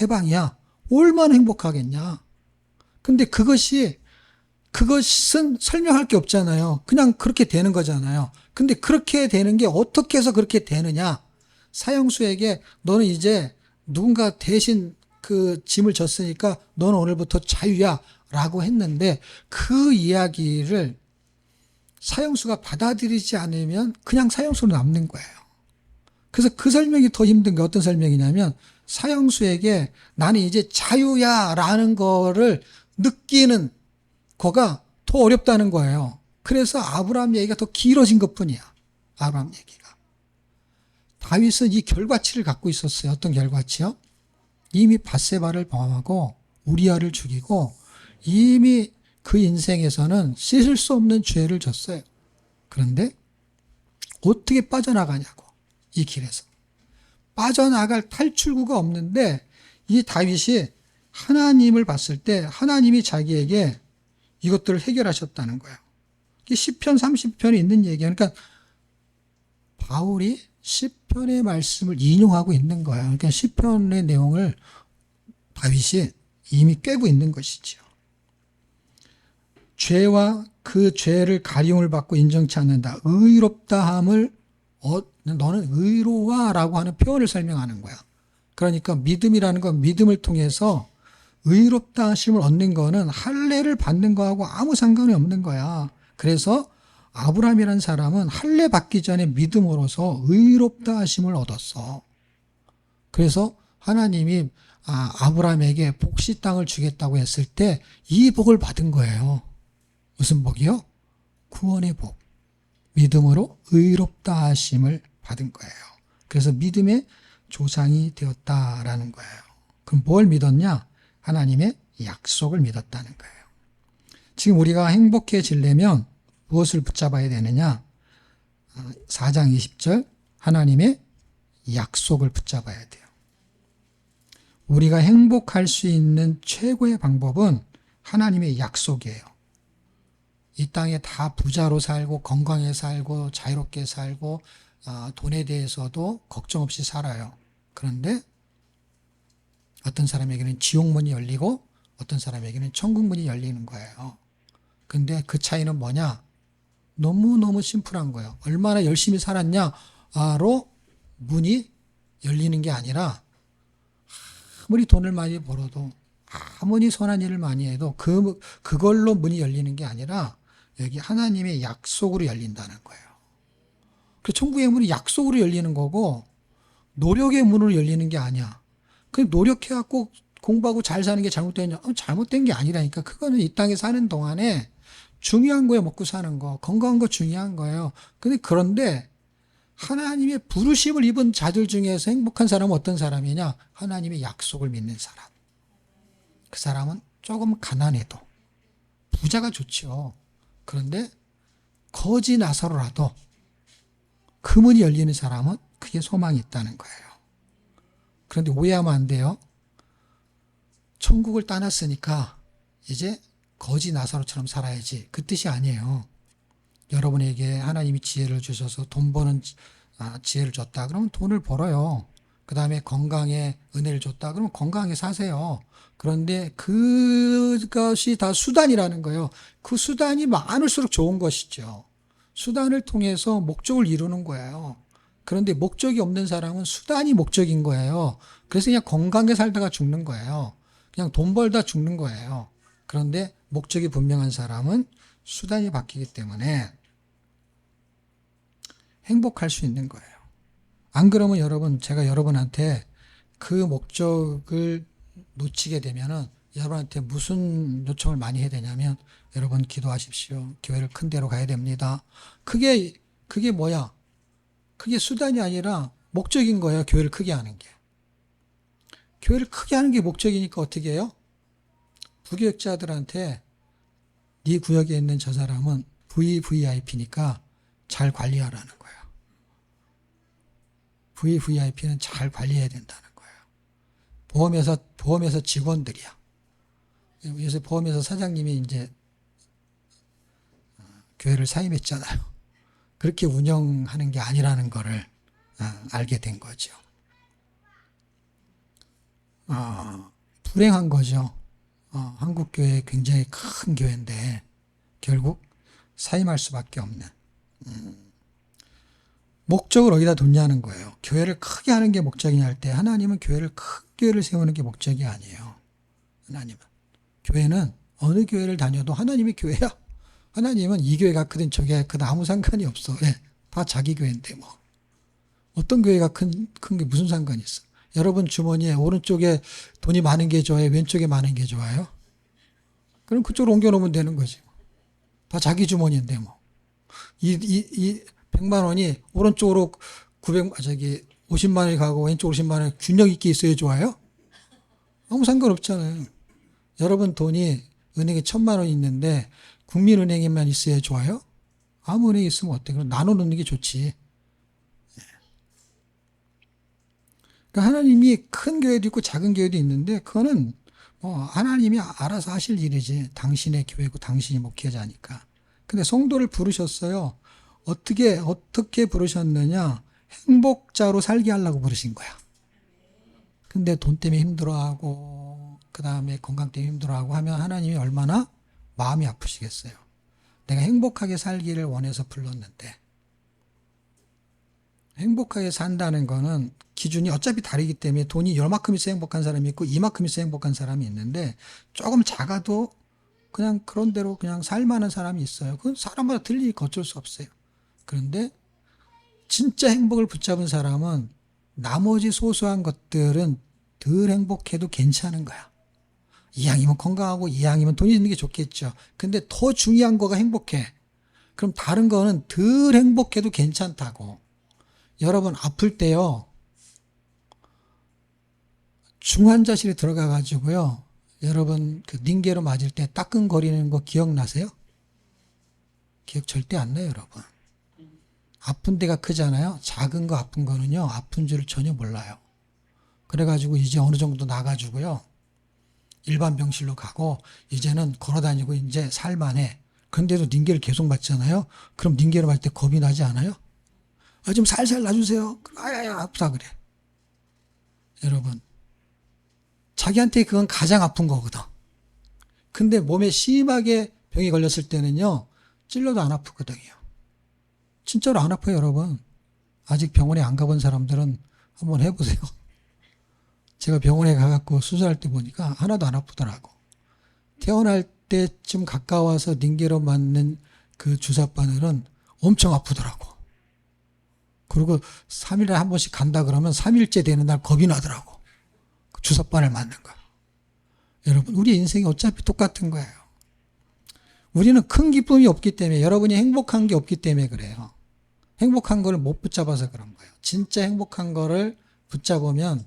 해방이야. 얼마나 행복하겠냐? 근데 그것은 설명할 게 없잖아요. 그냥 그렇게 되는 거잖아요. 근데 그렇게 되는 게 어떻게 해서 그렇게 되느냐? 사형수에게 너는 이제 누군가 대신 그 짐을 졌으니까 너는 오늘부터 자유야 라고 했는데 그 이야기를 사형수가 받아들이지 않으면 그냥 사형수로 남는 거예요. 그래서 그 설명이 더 힘든 게 어떤 설명이냐면 사형수에게 나는 이제 자유야 라는 거를 느끼는 거가 더 어렵다는 거예요. 그래서 아브라함 얘기가 더 길어진 것뿐이야. 아브라함 얘기가. 다윗은 이 결과치를 갖고 있었어요. 어떤 결과치요? 이미 밧세바를 범하고 우리아를 죽이고 이미 그 인생에서는 씻을 수 없는 죄를 졌어요. 그런데 어떻게 빠져나가냐고. 이 길에서. 빠져나갈 탈출구가 없는데 이 다윗이 하나님을 봤을 때 하나님이 자기에게 이것들을 해결하셨다는 거예요. 이게 시편 30편에 있는 얘기예요. 그러니까 바울이 시편의 말씀을 인용하고 있는 거예요. 그러니까 시편의 내용을 다윗이 이미 꿰고 있는 것이지요. 죄와 그 죄를 가리움을 받고 인정치 않는다. 의롭다함을 너는 의로와라고 하는 표현을 설명하는 거야. 그러니까 믿음이라는 건 믿음을 통해서 의롭다 하심을 얻는 거는 할례를 받는 거하고 아무 상관이 없는 거야. 그래서 아브라함이라는 사람은 할례 받기 전에 믿음으로서 의롭다 하심을 얻었어. 그래서 하나님이 아브라함에게 복시 땅을 주겠다고 했을 때 이 복을 받은 거예요. 무슨 복이요? 구원의 복. 믿음으로 의롭다 하심을 받은 거예요. 그래서 믿음의 조상이 되었다라는 거예요. 그럼 뭘 믿었냐? 하나님의 약속을 믿었다는 거예요. 지금 우리가 행복해지려면 무엇을 붙잡아야 되느냐? 4장 20절 하나님의 약속을 붙잡아야 돼요. 우리가 행복할 수 있는 최고의 방법은 하나님의 약속이에요. 이 땅에 다 부자로 살고 건강에 살고 자유롭게 살고 돈에 대해서도 걱정 없이 살아요. 그런데 어떤 사람에게는 지옥문이 열리고 어떤 사람에게는 천국문이 열리는 거예요. 근데 그 차이는 뭐냐? 너무너무 심플한 거예요. 얼마나 열심히 살았냐로 문이 열리는 게 아니라 아무리 돈을 많이 벌어도 아무리 선한 일을 많이 해도 그걸로 문이 열리는 게 아니라 여기 하나님의 약속으로 열린다는 거예요. 그 천국의 문이 약속으로 열리는 거고 노력의 문으로 열리는 게 아니야. 그 노력해갖고 공부하고 잘 사는 게 잘못됐냐? 잘못된 게 아니라니까. 그거는 이 땅에 사는 동안에 중요한 거예요. 먹고 사는 거. 건강한 거 중요한 거예요. 그런데 하나님의 부르심을 입은 자들 중에서 행복한 사람은 어떤 사람이냐? 하나님의 약속을 믿는 사람. 그 사람은 조금 가난해도 부자가 좋죠. 그런데 거지 나서로라도 그 문이 열리는 사람은 그게 소망이 있다는 거예요. 그런데 오해하면 안 돼요. 천국을 떠났으니까 이제 거지 나사로처럼 살아야지. 그 뜻이 아니에요. 여러분에게 하나님이 지혜를 주셔서 돈 버는 지혜를 줬다. 그러면 돈을 벌어요. 그 다음에 건강에 은혜를 줬다. 그러면 건강하게 사세요. 그런데 그것이 다 수단이라는 거예요. 그 수단이 많을수록 좋은 것이죠. 수단을 통해서 목적을 이루는 거예요. 그런데 목적이 없는 사람은 수단이 목적인 거예요. 그래서 그냥 건강하게 살다가 죽는 거예요. 그냥 돈 벌다 죽는 거예요. 그런데 목적이 분명한 사람은 수단이 바뀌기 때문에 행복할 수 있는 거예요. 안 그러면 여러분, 제가 여러분한테 그 목적을 놓치게 되면은 여러분한테 무슨 요청을 많이 해야 되냐면, 여러분 기도하십시오. 교회를 큰 데로 가야 됩니다. 그게 뭐야? 그게 수단이 아니라 목적인 거예요. 교회를 크게 하는 게. 교회를 크게 하는 게 목적이니까 어떻게 해요? 부교육자들한테 네 구역에 있는 저 사람은 VVIP니까 잘 관리하라는 거예요. VVIP는 잘 관리해야 된다는 거예요. 보험회사 직원들이야. 요새 보험회사 사장님이 이제 교회를 사임했잖아요. 그렇게 운영하는 게 아니라는 거를 알게 된 거죠. 불행한 거죠. 한국교회 굉장히 큰 교회인데 결국 사임할 수밖에 없는. 목적을 어디다 뒀냐는 거예요. 교회를 크게 하는 게 목적이냐 할 때 하나님은 큰 교회를 세우는 게 목적이 아니에요. 하나님은. 교회는 어느 교회를 다녀도 하나님의 교회야. 하나님은 이 교회가 크든 저 교회가 크든 아무 상관이 없어. 왜? 다 자기 교회인데 뭐. 어떤 교회가 큰 게 무슨 상관이 있어. 여러분 주머니에 오른쪽에 돈이 많은 게 좋아요? 왼쪽에 많은 게 좋아요? 그럼 그쪽으로 옮겨놓으면 되는 거지. 다 자기 주머니인데 뭐. 100만 원이 오른쪽으로 50만 원이 가고 왼쪽으로 50만 원이 균형 있게 있어야 좋아요? 아무 상관없잖아요. 여러분 돈이 은행에 1,000만 원이 있는데 국민은행에만 있어야 좋아요? 아무 은행에 있으면 어때? 그럼 나눠 놓는 게 좋지. 그러니까 하나님이 큰 교회도 있고 작은 교회도 있는데 그거는 하나님이 알아서 하실 일이지. 당신의 교회고 당신이 목회자니까. 근데 성도를 부르셨어요. 어떻게 부르셨느냐? 행복자로 살게 하려고 부르신 거야. 근데 돈 때문에 힘들어하고 그 다음에 건강 때문에 힘들어하고 하면 하나님이 얼마나 마음이 아프시겠어요. 내가 행복하게 살기를 원해서 불렀는데, 행복하게 산다는 거는 기준이 어차피 다르기 때문에 돈이 요만큼 있어 행복한 사람이 있고 이만큼 있어 행복한 사람이 있는데, 조금 작아도 그냥 그런 대로 그냥 살만한 사람이 있어요. 그건 사람마다 틀리니까 어쩔 수 없어요. 그런데 진짜 행복을 붙잡은 사람은 나머지 소소한 것들은 덜 행복해도 괜찮은 거야. 이왕이면 건강하고 이왕이면 돈이 있는 게 좋겠죠. 근데 더 중요한 거가 행복해. 그럼 다른 거는 덜 행복해도 괜찮다고. 여러분 아플 때요, 중환자실에 들어가 가지고요, 여러분 그 닌게로 맞을 때 따끔거리는 거 기억나세요? 기억 절대 안 나요, 여러분. 아픈 데가 크잖아요. 작은 거 아픈 거는요, 아픈 줄을 전혀 몰라요. 그래가지고 이제 어느 정도 나가지고요, 일반 병실로 가고 이제는 걸어다니고 이제 살만해. 그런데도 닌게를 계속 맞잖아요. 그럼 닌게를 맞을 때 겁이 나지 않아요? 좀 살살 놔주세요. 아야야 아프다 그래. 여러분, 자기한테 그건 가장 아픈 거거든. 근데 몸에 심하게 병이 걸렸을 때는요, 찔러도 안 아프거든요. 진짜로 안 아파요, 여러분. 아직 병원에 안 가본 사람들은 한번 해보세요. 제가 병원에 가갖고 수술할 때 보니까 하나도 안 아프더라고. 태어날 때쯤 가까워서 닌게로 맞는 그 주사바늘은 엄청 아프더라고. 그리고 3일에 한 번씩 간다 그러면 3일째 되는 날 겁이 나더라고. 주사바늘 맞는 거. 여러분, 우리 인생이 어차피 똑같은 거예요. 우리는 큰 기쁨이 없기 때문에, 여러분이 행복한 게 없기 때문에 그래요. 행복한 걸 못 붙잡아서 그런 거예요. 진짜 행복한 거를 붙잡으면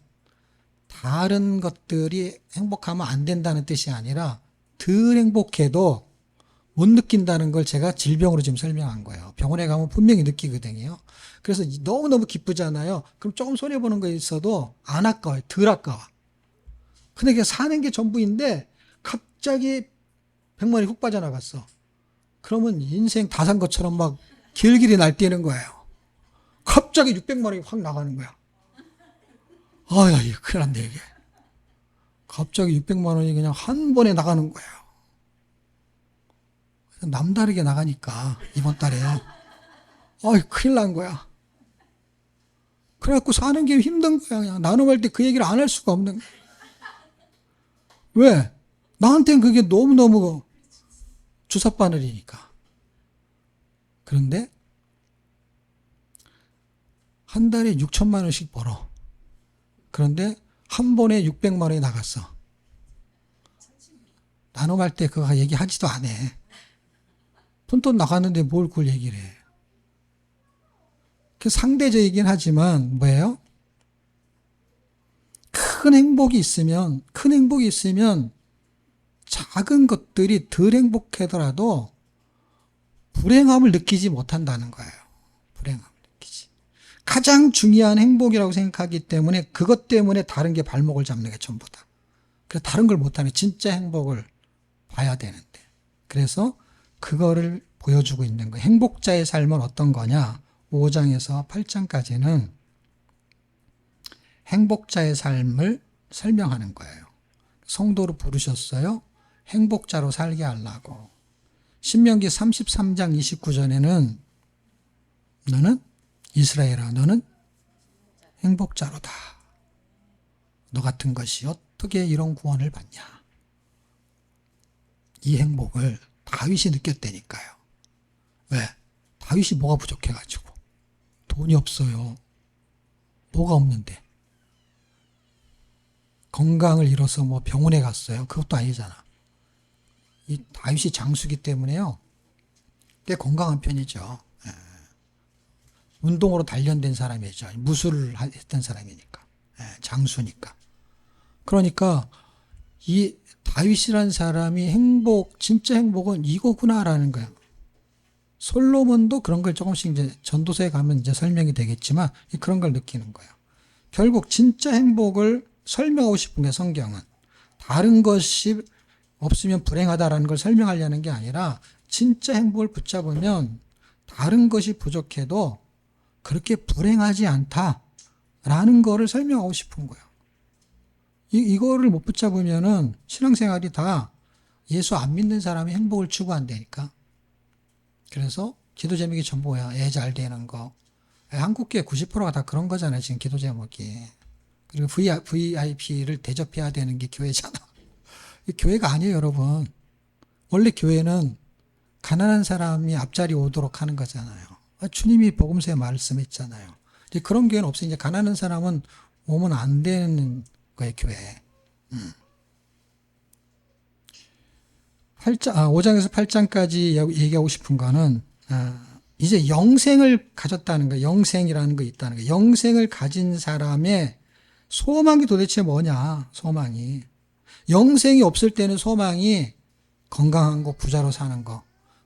다른 것들이 행복하면 안 된다는 뜻이 아니라 덜 행복해도 못 느낀다는 걸 제가 질병으로 지금 설명한 거예요. 병원에 가면 분명히 느끼거든요. 그래서 너무너무 기쁘잖아요. 그럼 조금 손해보는 거 있어도 안 아까워요. 덜 아까워. 근데 그게 사는 게 전부인데 갑자기 100만이 훅 빠져나갔어. 그러면 인생 다 산 것처럼 막 길길이 날뛰는 거예요. 갑자기 600만 원이 확 나가는 거야. 아야, 이거 큰일 났네, 이게. 갑자기 600만 원이 그냥 한 번에 나가는 거예요. 남다르게 나가니까, 이번 달에. 아이, 큰일 난 거야. 그래갖고 사는 게 힘든 거야. 그냥 나눔할 때 그 얘기를 안 할 수가 없는 거야. 왜? 나한테는 그게 너무너무 주삿바늘이니까. 그런데, 한 달에 6천만 원씩 벌어. 그런데, 한 번에 600만 원이 나갔어. 나눔할 때 그거 얘기하지도 않아. 돈 나갔는데 뭘 그걸 얘기를 해. 그 상대적이긴 하지만 뭐예요? 큰 행복이 있으면 작은 것들이 덜 행복하더라도 불행함을 느끼지 못한다는 거예요. 불행함을 느끼지. 가장 중요한 행복이라고 생각하기 때문에 그것 때문에 다른 게 발목을 잡는 게 전부다. 그래서 다른 걸 못하면 진짜 행복을 봐야 되는데. 그래서 그거를 보여주고 있는 거예요. 행복자의 삶은 어떤 거냐? 5장에서 8장까지는 행복자의 삶을 설명하는 거예요. 성도로 부르셨어요. 행복자로 살게 하려고. 신명기 33장 29절에는 너는 이스라엘아, 너는 행복자로다. 너 같은 것이 어떻게 이런 구원을 받냐? 이 행복을 다윗이 느꼈다니까요. 왜? 다윗이 뭐가 부족해가지고. 돈이 없어요. 뭐가 없는데. 건강을 잃어서 뭐 병원에 갔어요. 그것도 아니잖아. 이 다윗이 장수기 때문에요. 꽤 건강한 편이죠. 예. 운동으로 단련된 사람이죠. 무술을 했던 사람이니까. 예, 장수니까. 그러니까 이 다윗이라는 사람이 진짜 행복은 이거구나라는 거야. 솔로몬도 그런 걸 조금씩 이제 전도서에 가면 이제 설명이 되겠지만 그런 걸 느끼는 거예요. 결국 진짜 행복을 설명하고 싶은 게 성경은 다른 것이 없으면 불행하다라는 걸 설명하려는 게 아니라 진짜 행복을 붙잡으면 다른 것이 부족해도 그렇게 불행하지 않다라는 거를 설명하고 싶은 거예요. 이거를 못 붙잡으면은 신앙생활이 다 예수 안 믿는 사람이 행복을 추구한다니까. 그래서 기도 제목이 전부 뭐야? 애 잘 되는 거. 한국교회 90%가 다 그런 거잖아요. 지금 기도 제목이. 그리고 VIP를 대접해야 되는 게 교회잖아. 교회가 아니에요, 여러분. 원래 교회는 가난한 사람이 앞자리 오도록 하는 거잖아요. 주님이 복음서에 말씀했잖아요. 이제 그런 교회는 없어요. 이제 가난한 사람은 오면 안 되는 거예요, 교회에. 5장에서 8장까지 얘기하고 싶은 거는, 이제 영생을 가졌다는 거예요. 영생이라는 거 있다는 거예요. 영생을 가진 사람의 소망이 도대체 뭐냐, 소망이. 영생이 없을 때는 소망이 건강한 거, 부자로 사는 거.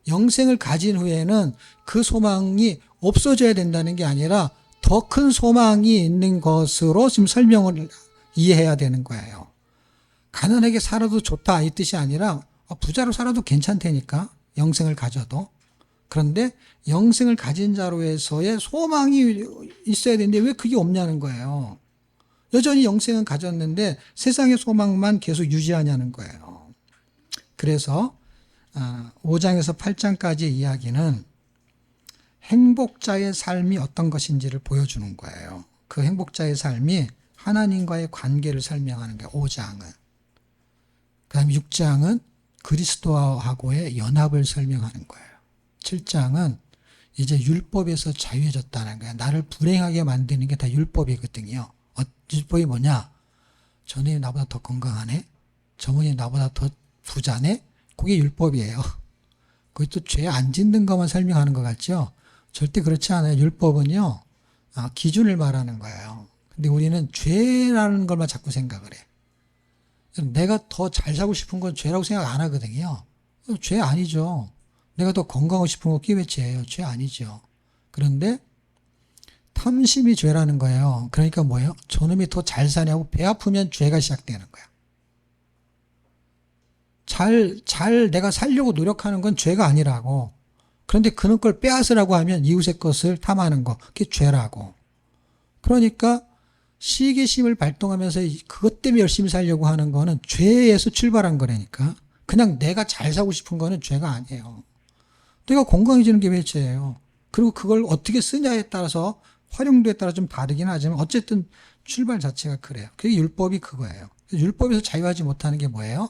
영생을 가진 후에는 그 소망이 없어져야 된다는 게 아니라 더 큰 소망이 있는 것으로 지금 설명을 이해해야 되는 거예요. 가난하게 살아도 좋다 이 뜻이 아니라 부자로 살아도 괜찮다니까, 영생을 가져도. 그런데 영생을 가진 자로에서의 소망이 있어야 되는데 왜 그게 없냐는 거예요. 여전히 영생은 가졌는데 세상의 소망만 계속 유지하냐는 거예요. 그래서 5장에서 8장까지의 이야기는 행복자의 삶이 어떤 것인지를 보여주는 거예요. 그 행복자의 삶이 하나님과의 관계를 설명하는 거예요. 5장은. 그 다음 6장은 그리스도하고의 연합을 설명하는 거예요. 7장은 이제 율법에서 자유해졌다는 거예요. 나를 불행하게 만드는 게 다 율법이거든요. 율법이 뭐냐? 저놈이 나보다 더 건강하네? 저분이 나보다 더 부자네? 그게 율법이에요. 그것도 죄 안 짓는 것만 설명하는 것 같죠? 절대 그렇지 않아요. 율법은요, 기준을 말하는 거예요. 근데 우리는 죄라는 것만 자꾸 생각을 해. 내가 더 잘 살고 싶은 건 죄라고 생각 안 하거든요. 죄 아니죠. 내가 더 건강하고 싶은 거 끼왜 죄예요? 죄 아니죠. 그런데 탐심이 죄라는 거예요. 그러니까 뭐예요? 저놈이 더 잘 사냐고 배 아프면 죄가 시작되는 거야. 내가 살려고 노력하는 건 죄가 아니라고. 그런데 그런 걸 빼앗으라고 하면 이웃의 것을 탐하는 거, 그게 죄라고. 그러니까 시기심을 발동하면서 그것 때문에 열심히 살려고 하는 거는 죄에서 출발한 거라니까. 그냥 내가 잘 사고 싶은 거는 죄가 아니에요. 내가 건강해지는 게 왜 죄예요? 그리고 그걸 어떻게 쓰냐에 따라서 활용도에 따라 좀 다르긴 하지만 어쨌든 출발 자체가 그래요. 그게 율법이 그거예요. 율법에서 자유하지 못하는 게 뭐예요?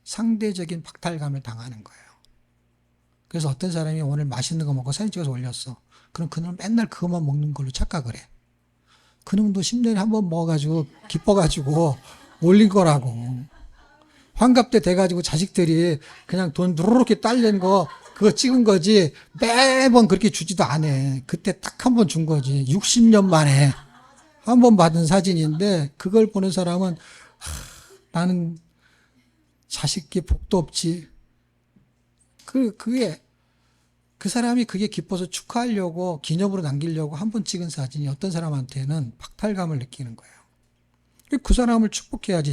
상대적인 박탈감을 당하는 거예요. 그래서 어떤 사람이 오늘 맛있는 거 먹고 사진 찍어서 올렸어. 그럼 그놈은 맨날 그것만 먹는 걸로 착각을 해. 그놈도 10년에 한 번 먹어가지고 기뻐가지고 올린 거라고. 환갑 때 돼가지고 자식들이 그냥 돈 누르르게 딸린 거 그거 찍은 거지 매번 그렇게 주지도 않아. 그때 딱 한 번 준 거지. 60년 만에 한 번 받은 사진인데 그걸 보는 사람은 나는 자식이 복도 없지. 그 사람이 그게 기뻐서 축하하려고 기념으로 남기려고 한 번 찍은 사진이 어떤 사람한테는 박탈감을 느끼는 거예요. 그 사람을 축복해야지.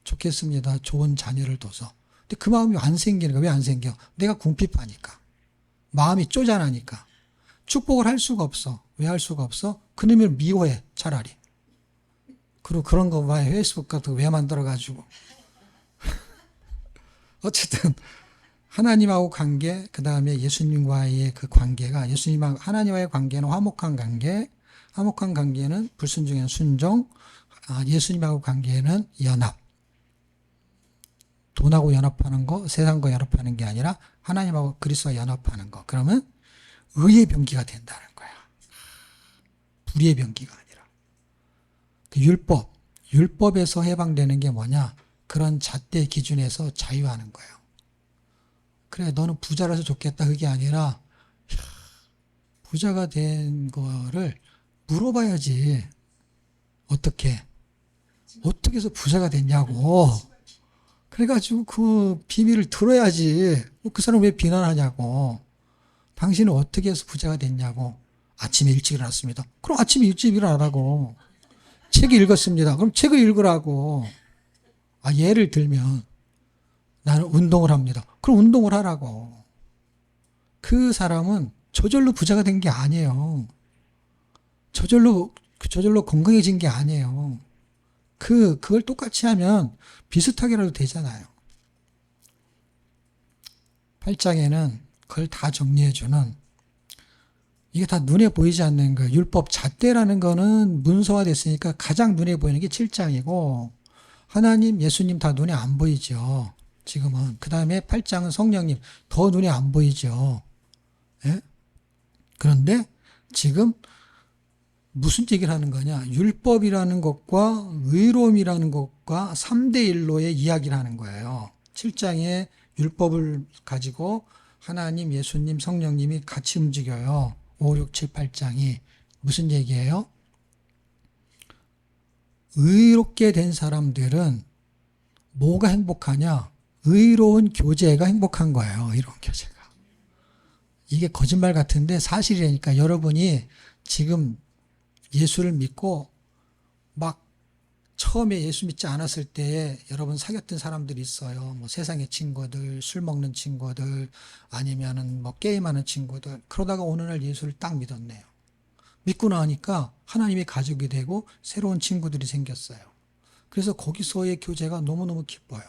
좋겠습니다. 좋은 자녀를 둬서. 근데 그 마음이 안 생기는 거야. 왜 안 생겨? 내가 궁핍하니까. 마음이 쪼잔하니까. 축복을 할 수가 없어. 왜 할 수가 없어? 그놈을 미워해, 차라리. 그리고 그런 거 봐. 페이스북 같은 거 왜 만들어가지고. 어쨌든, 하나님하고 관계, 그 다음에 예수님과의 그 관계가, 예수님하고 하나님과의 관계는 화목한 관계, 화목한 관계는 불순종의 순종, 예수님하고 관계는 연합. 돈하고 연합하는 거, 세상과 연합하는 게 아니라 하나님하고 그리스도와 연합하는 거. 그러면 의의 병기가 된다는 거야. 불의의 병기가 아니라. 그 율법에서 해방되는 게 뭐냐? 그런 잣대 기준에서 자유하는 거예요. 그래, 너는 부자라서 좋겠다. 그게 아니라 부자가 된 거를 물어봐야지. 어떻게 해서 부자가 됐냐고. 그래가지고 그 비밀을 들어야지. 그 사람 왜 비난하냐고. 당신은 어떻게 해서 부자가 됐냐고. 아침에 일찍 일어났습니다. 그럼 아침에 일찍 일어나라고. 책을 읽었습니다. 그럼 책을 읽으라고. 예를 들면 나는 운동을 합니다. 그럼 운동을 하라고. 그 사람은 저절로 부자가 된 게 아니에요. 저절로 건강해진 게 아니에요. 그걸 똑같이 하면 비슷하게라도 되잖아요. 8장에는 그걸 다 정리해주는, 이게 다 눈에 보이지 않는 거예요. 율법 잣대라는 거는 문서화됐으니까 가장 눈에 보이는 게 7장이고, 하나님, 예수님 다 눈에 안 보이죠. 지금은. 그 다음에 8장은 성령님, 더 눈에 안 보이죠. 예? 그런데 지금 무슨 얘기를 하는 거냐? 율법이라는 것과 의로움이라는 것과 3대1로의 이야기를 하는 거예요. 7장에 율법을 가지고 하나님, 예수님, 성령님이 같이 움직여요. 5, 6, 7, 8장이. 무슨 얘기예요? 의롭게 된 사람들은 뭐가 행복하냐? 의로운 교제가 행복한 거예요. 의로운 교제가. 이게 거짓말 같은데 사실이니까 여러분이 지금 예수를 믿고 막 처음에 예수 믿지 않았을 때에 여러분 사귀었던 사람들이 있어요. 뭐 세상의 친구들, 술 먹는 친구들, 아니면은 뭐 게임하는 친구들. 그러다가 어느 날 예수를 딱 믿었네요. 믿고 나니까 하나님의 가족이 되고 새로운 친구들이 생겼어요. 그래서 거기서의 교제가 너무너무 기뻐요.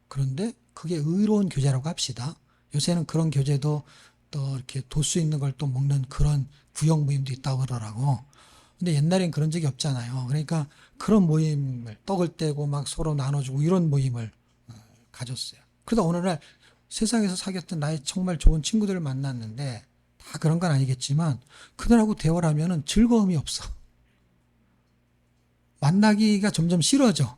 그런데 그게 의로운 교제라고 합시다. 요새는 그런 교제도 또 이렇게 도수 있는 걸 또 먹는 그런 구역 모임도 있다고 그러더라고. 근데 옛날엔 그런 적이 없잖아요. 그러니까 그런 모임을 떡을 떼고 막 서로 나눠주고 이런 모임을 가졌어요. 그러다 어느 날 세상에서 사귀었던 나의 정말 좋은 친구들을 만났는데 다 그런 건 아니겠지만 그들하고 대화를 하면은 즐거움이 없어. 만나기가 점점 싫어져.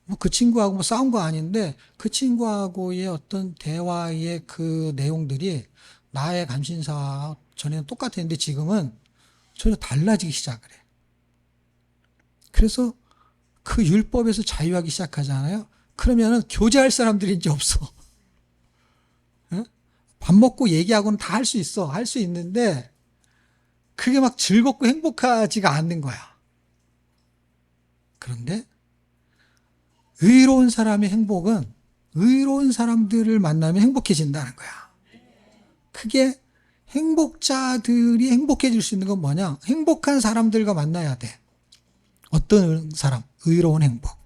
뭐 그 친구하고 뭐 싸운 거 아닌데 그 친구하고의 어떤 대화의 그 내용들이 나의 감신사와 전에는 똑같았는데 지금은 전혀 달라지기 시작을 해. 그래서 그 율법에서 자유하기 시작하잖아요. 그러면은 교제할 사람들이 이제 없어. 어? 밥 먹고 얘기하고는 다 할 수 있어. 할 수 있는데 그게 막 즐겁고 행복하지가 않는 거야. 그런데 의로운 사람의 행복은 의로운 사람들을 만나면 행복해진다는 거야. 그게 행복자들이 행복해질 수 있는 건 뭐냐? 행복한 사람들과 만나야 돼. 어떤 사람? 의로운 행복.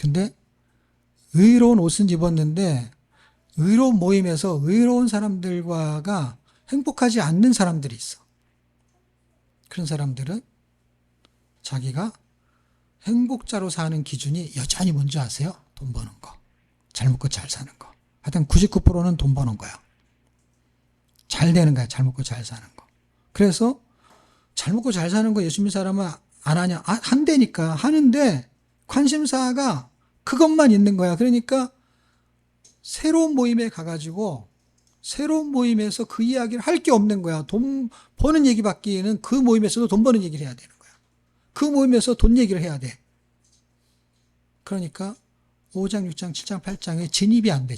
근데 의로운 옷은 입었는데 의로운 모임에서 의로운 사람들과가 행복하지 않는 사람들이 있어. 그런 사람들은 자기가 행복자로 사는 기준이 여전히 뭔지 아세요? 돈 버는 거. 잘 먹고 잘 사는 거. 하여튼 99%는 돈 버는 거야. 잘 되는 거야. 잘 먹고 잘 사는 거. 그래서 잘 먹고 잘 사는 거 예수 믿는 사람은 안 하냐? 한다니까. 하는데 관심사가 그것만 있는 거야. 그러니까 새로운 모임에 가가지고 새로운 모임에서 그 이야기를 할 게 없는 거야. 돈 버는 얘기 받기에는 그 모임에서도 돈 버는 얘기를 해야 되는 거야. 그 모임에서 돈 얘기를 해야 돼. 그러니까 5장, 6장, 7장, 8장에 진입이 안 돼.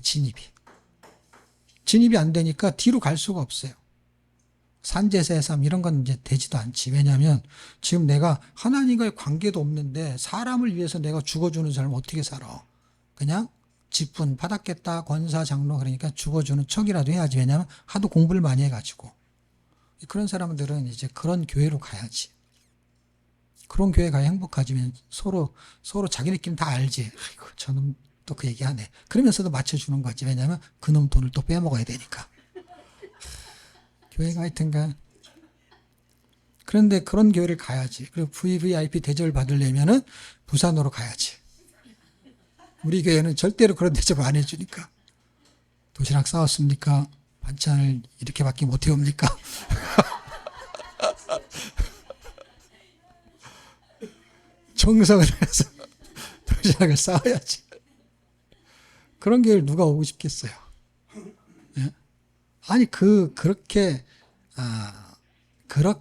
진입이 안 되니까 뒤로 갈 수가 없어요. 산제사의 삶 이런 건 이제 되지도 않지. 왜냐하면 지금 내가 하나님과의 관계도 없는데 사람을 위해서 내가 죽어주는 사람은 어떻게 살아? 그냥 직분 받았겠다 권사 장로 그러니까 죽어주는 척이라도 해야지. 왜냐하면 하도 공부를 많이 해가지고. 그런 사람들은 이제 그런 교회로 가야지. 그런 교회 가야 행복하지면 서로 자기네끼리 다 알지. 아이고 저놈 또 그 얘기하네. 그러면서도 맞춰주는 거지. 왜냐하면 그놈 돈을 또 빼먹어야 되니까. 교회가 하여튼간. 그런데 그런 교회를 가야지. 그리고 VVIP 대접을 받으려면은 부산으로 가야지. 우리 교회는 절대로 그런 대접 안 해주니까. 도시락 싸웠습니까? 반찬을 이렇게밖에 못 해옵니까? 정성을 해서 도시락을 싸워야지. 그런 교회를 누가 오고 싶겠어요? 예? 아니 그렇게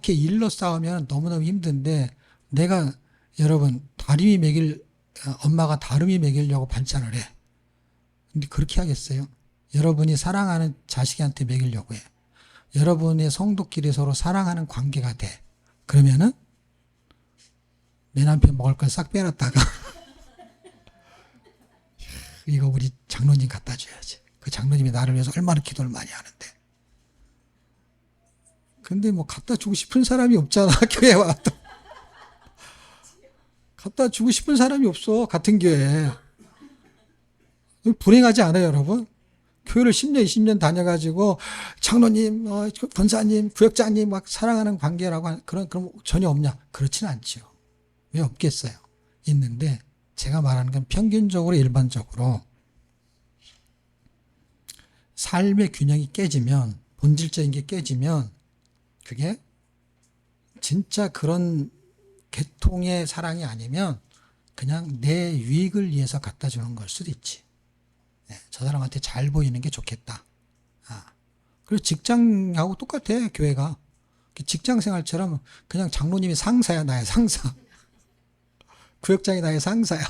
일로 싸우면 너무너무 힘든데 내가 여러분 엄마가 다름이 먹이려고 반찬을 해. 근데 그렇게 하겠어요? 여러분이 사랑하는 자식한테 먹이려고 해. 여러분의 성도끼리 서로 사랑하는 관계가 돼. 그러면은 내 남편 먹을 걸 싹 빼놨다가 이거 우리 장로님 갖다 줘야지. 그 장로님이 나를 위해서 얼마나 기도를 많이 하는데. 근데 뭐 갖다 주고 싶은 사람이 없잖아. 교회에 와도. 갖다 주고 싶은 사람이 없어. 같은 교회에. 불행하지 않아요, 여러분? 교회를 10년, 20년 다녀가지고 장로님, 권사님, 구역장님 막 사랑하는 관계라고 그런 전혀 없냐? 그렇지는 않죠. 왜 없겠어요? 있는데 제가 말하는 건 평균적으로 일반적으로 삶의 균형이 깨지면 본질적인 게 깨지면 그게 진짜 그런 계통의 사랑이 아니면 그냥 내 유익을 위해서 갖다 주는 걸 수도 있지. 네, 저 사람한테 잘 보이는 게 좋겠다. 그리고 직장하고 똑같아. 교회가 직장 생활처럼 그냥 장로님이 상사야. 나의 상사. 구역장이 나의 상사야.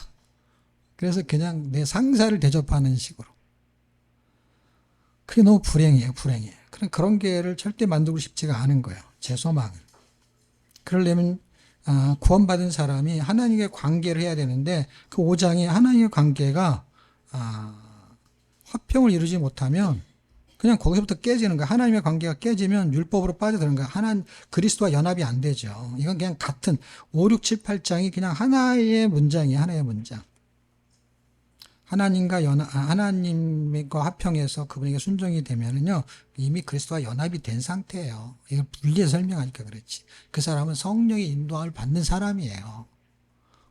그래서 그냥 내 상사를 대접하는 식으로. 그게 너무 불행해요. 그런 교회를 절대 만들고 싶지가 않은 거예요. 제 소망은. 그러려면 구원받은 사람이 하나님의 관계를 해야 되는데 그 5장에 하나님의 관계가 화평을 이루지 못하면 그냥 거기서부터 깨지는 거야. 하나님의 관계가 깨지면 율법으로 빠져드는 거야. 그리스도와 연합이 안 되죠. 이건 그냥 같은 5, 6, 7, 8장이 그냥 하나의 문장이에요. 하나의 문장. 하나님과 화평해서 그분에게 순종이 되면은요, 이미 그리스도와 연합이 된 상태예요. 이걸 분리해서 설명하니까 그렇지. 그 사람은 성령의 인도함을 받는 사람이에요.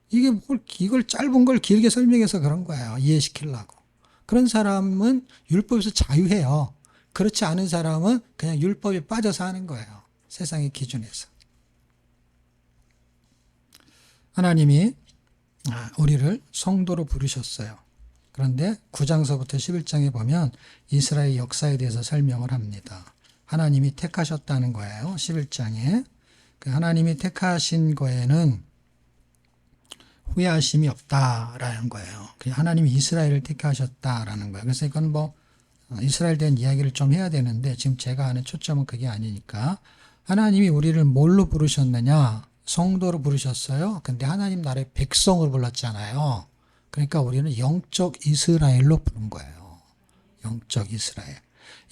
이걸 짧은 걸 길게 설명해서 그런 거예요. 이해시키려고. 그런 사람은 율법에서 자유해요. 그렇지 않은 사람은 그냥 율법에 빠져서 하는 거예요. 세상의 기준에서. 하나님이 우리를 성도로 부르셨어요. 그런데 9장서부터 11장에 보면 이스라엘 역사에 대해서 설명을 합니다. 하나님이 택하셨다는 거예요. 11장에. 그 하나님이 택하신 거에는 후회하심이 없다라는 거예요. 하나님이 이스라엘을 택하셨다라는 거예요. 그래서 이건 뭐 이스라엘 대한 이야기를 좀 해야 되는데 지금 제가 하는 초점은 그게 아니니까 하나님이 우리를 뭘로 부르셨느냐? 성도로 부르셨어요. 근데 하나님 나라의 백성으로 불렀잖아요. 그러니까 우리는 영적 이스라엘로 부른 거예요. 영적 이스라엘.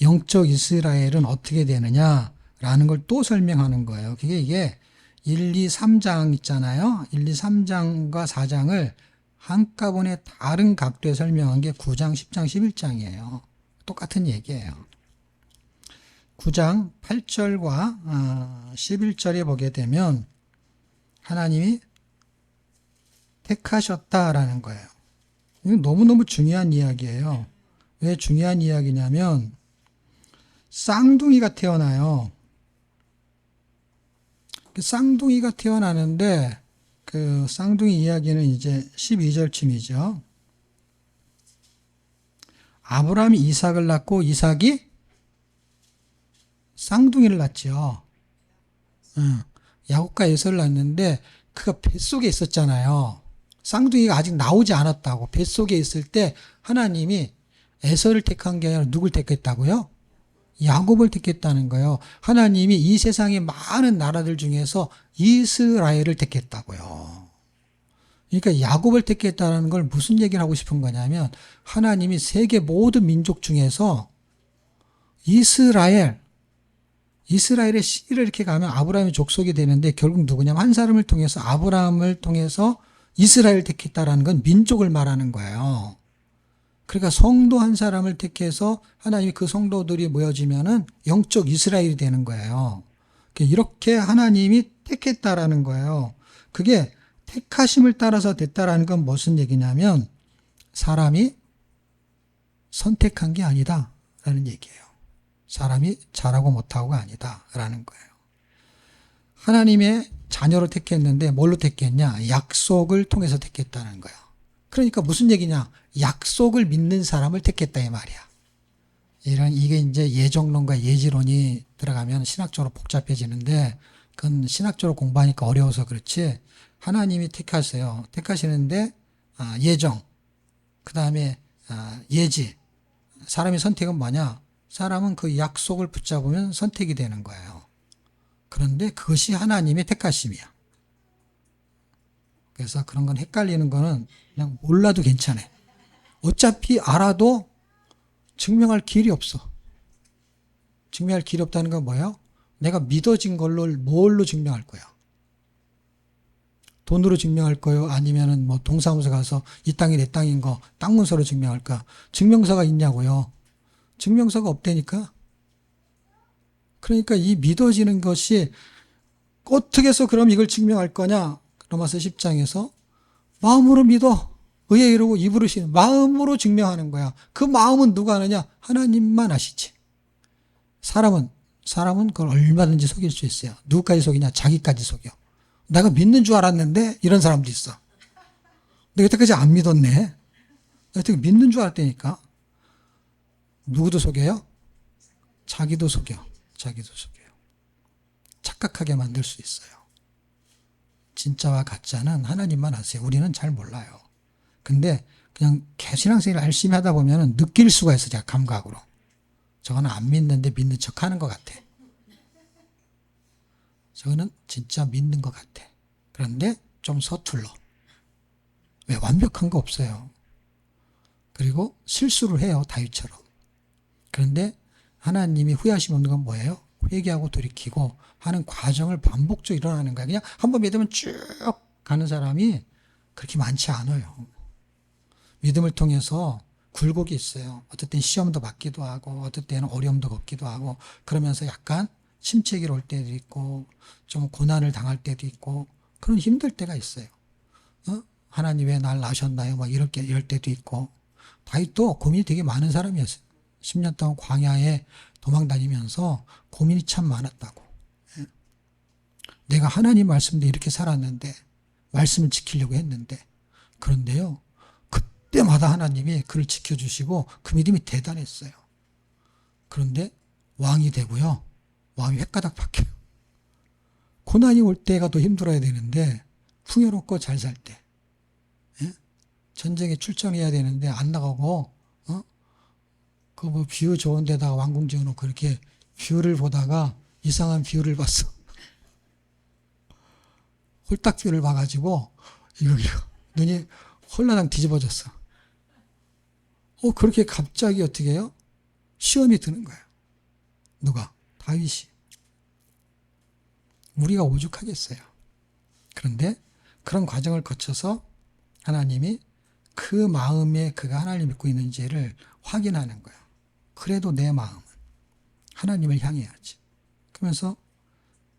영적 이스라엘은 어떻게 되느냐라는 걸 또 설명하는 거예요. 이게 1, 2, 3장 있잖아요. 1, 2, 3장과 4장을 한꺼번에 다른 각도에 설명한 게 9장, 10장, 11장이에요. 똑같은 얘기예요. 9장 8절과 11절에 보게 되면 하나님이 택하셨다라는 거예요. 이건 너무너무 중요한 이야기예요. 왜 중요한 이야기냐면 쌍둥이가 태어나요. 쌍둥이가 태어나는데 그 쌍둥이 이야기는 이제 12절쯤이죠. 아브라함이 이삭을 낳고 이삭이 쌍둥이를 낳죠. 야곱과 에서를 낳는데 그가 뱃속에 있었잖아요. 쌍둥이가 아직 나오지 않았다고. 뱃속에 있을 때 하나님이 에서를 택한 게 아니라 누굴 택했다고요? 야곱을 택했다는 거예요. 하나님이 이 세상의 많은 나라들 중에서 이스라엘을 택했다고요. 그러니까 야곱을 택했다는 걸 무슨 얘기를 하고 싶은 거냐면 하나님이 세계 모든 민족 중에서 이스라엘의 씨를 이렇게 가면 아브라함의 족속이 되는데 결국 누구냐면 한 사람을 통해서 아브라함을 통해서 이스라엘 택했다라는 건 민족을 말하는 거예요. 그러니까 성도 한 사람을 택해서 하나님이 그 성도들이 모여지면은 영적 이스라엘이 되는 거예요. 이렇게 하나님이 택했다라는 거예요. 그게 택하심을 따라서 됐다라는 건 무슨 얘기냐면 사람이 선택한 게 아니다라는 얘기예요. 사람이 잘하고 못하고가 아니다라는 거예요. 하나님의 자녀로 택했는데 뭘로 택했냐? 약속을 통해서 택했다는 거예요. 그러니까 무슨 얘기냐? 약속을 믿는 사람을 택했다 이 말이야. 이게 이제 예정론과 예지론이 들어가면 신학적으로 복잡해지는데 그건 신학적으로 공부하니까 어려워서 그렇지. 하나님이 택하세요. 택하시는데 예정, 그 다음에 예지. 사람의 선택은 뭐냐? 사람은 그 약속을 붙잡으면 선택이 되는 거예요. 그런데 그것이 하나님의 택하심이야. 그래서 그런 건 헷갈리는 거는 그냥 몰라도 괜찮아. 어차피 알아도 증명할 길이 없어. 증명할 길이 없다는 건 뭐예요? 내가 믿어진 걸로 뭘로 증명할 거야? 돈으로 증명할 거요? 아니면은 뭐 동사무소 가서 이 땅이 내 땅인 거 땅 문서로 증명할까? 증명서가 있냐고요? 증명서가 없다니까? 그러니까 이 믿어지는 것이 어떻게 해서 그럼 이걸 증명할 거냐? 로마서 10장에서 마음으로 믿어. 의에 이르고 입으로 신 마음으로 증명하는 거야. 그 마음은 누가 아느냐? 하나님만 아시지. 사람은 그걸 얼마든지 속일 수 있어요. 누구까지 속이냐? 자기까지 속여. 내가 믿는 줄 알았는데 이런 사람도 있어. 내가 여태까지 안 믿었네. 여태까지 믿는 줄 알았다니까. 누구도 속여요? 자기도 속여. 자기도 속여요. 착각하게 만들 수 있어요. 진짜와 가짜는 하나님만 아세요. 우리는 잘 몰라요. 근데 그냥 신앙생활 열심히 하다 보면 느낄 수가 있어. 제가 감각으로. 저거는 안 믿는데 믿는 척 하는 것 같아. 저거는 진짜 믿는 것 같아. 그런데 좀 서툴러. 왜? 완벽한 거 없어요. 그리고 실수를 해요. 다윗처럼. 그런데 하나님이 후회하심 없는 건 뭐예요? 회개하고 돌이키고 하는 과정을 반복적으로 일어나는 거야. 그냥 한번 믿으면 쭉 가는 사람이 그렇게 많지 않아요. 믿음을 통해서 굴곡이 있어요. 어떨 땐 시험도 받기도 하고 어떨 때는 어려움도 겪기도 하고 그러면서 약간 침체기를 올 때도 있고 좀 고난을 당할 때도 있고 그런 힘들 때가 있어요. 하나님 왜 날 낳으셨나요? 막 이럴 때도 있고. 다윗도 고민이 되게 많은 사람이었어요. 10년 동안 광야에 도망 다니면서 고민이 참 많았다고. 내가 하나님 말씀대로 이렇게 살았는데 말씀을 지키려고 했는데 그런데요. 때마다 하나님이 그를 지켜주시고 그 믿음이 대단했어요. 그런데 왕이 되고요. 왕이 횟가닥 바뀌어요. 고난이 올 때가 더 힘들어야 되는데 풍요롭고 잘 살 때, 예? 전쟁에 출전해야 되는데 안 나가고 그 뭐 뷰 좋은 데다가 왕궁 지어놓고 이렇게 뷰를 보다가 이상한 뷰를 봤어. 홀딱 뷰를 봐가지고 이거 눈이 홀라당 뒤집어졌어. 그렇게 갑자기 어떻게 해요? 시험이 드는 거예요. 누가? 다윗이. 우리가 오죽하겠어요. 그런데 그런 과정을 거쳐서 하나님이 그 마음에 그가 하나님을 믿고 있는지를 확인하는 거예요. 그래도 내 마음은 하나님을 향해야지. 그러면서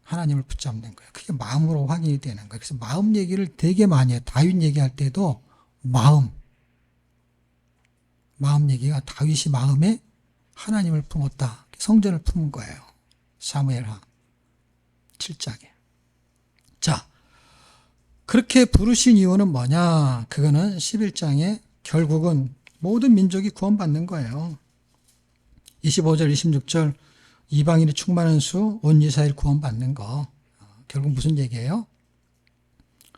하나님을 붙잡는 거예요. 그게 마음으로 확인이 되는 거예요. 그래서 마음 얘기를 되게 많이 해요. 다윗 얘기할 때도 마음 얘기가 다윗이 마음에 하나님을 품었다. 성전을 품은 거예요. 사무엘하 7장에. 자, 그렇게 부르신 이유는 뭐냐? 그거는 11장에 결국은 모든 민족이 구원받는 거예요. 25절, 26절 이방인이 충만한 수, 온 이스라엘 구원받는 거. 결국 무슨 얘기예요?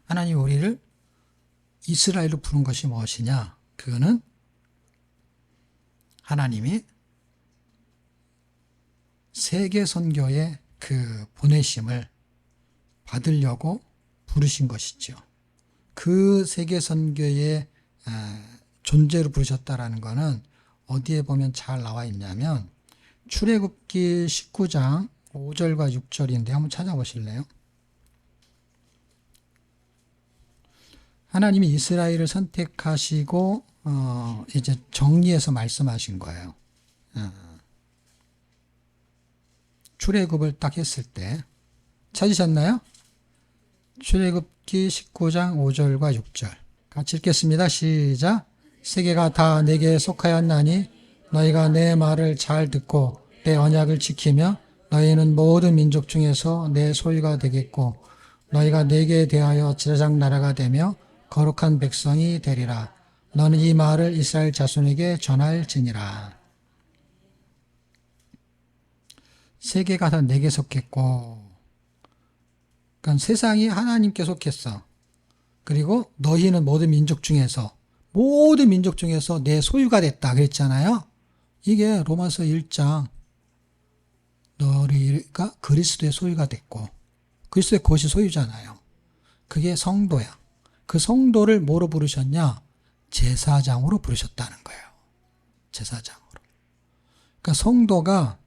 하나님이 우리를 이스라엘로 부른 것이 무엇이냐? 그거는 하나님이 세계 선교의 그 보내심을 받으려고 부르신 것이죠. 그 세계 선교의 존재로 부르셨다라는 것은 어디에 보면 잘 나와 있냐면 출애굽기 19장 5절과 6절인데 한번 찾아보실래요? 하나님이 이스라엘을 선택하시고 이제 정리해서 말씀하신 거예요. 출애굽을 딱 했을 때 찾으셨나요? 출애굽기 19장 5절과 6절 같이 읽겠습니다. 시작. 세계가 다 내게 속하였나니 너희가 내 말을 잘 듣고 내 언약을 지키며 너희는 모든 민족 중에서 내 소유가 되겠고 너희가 내게 대하여 제사장 나라가 되며 거룩한 백성이 되리라. 너는 이 말을 이스라엘 자손에게 전할지니라. 세계가 다 내게 속했고, 그러니까 세상이 하나님께 속했어. 그리고 너희는 모든 민족 중에서 내 소유가 됐다 그랬잖아요. 이게 로마서 1장 너희가 그리스도의 소유가 됐고 그리스도의 것이 소유잖아요. 그게 성도야. 그 성도를 뭐로 부르셨냐? 제사장으로 부르셨다는 거예요. 제사장으로. 그러니까 성도가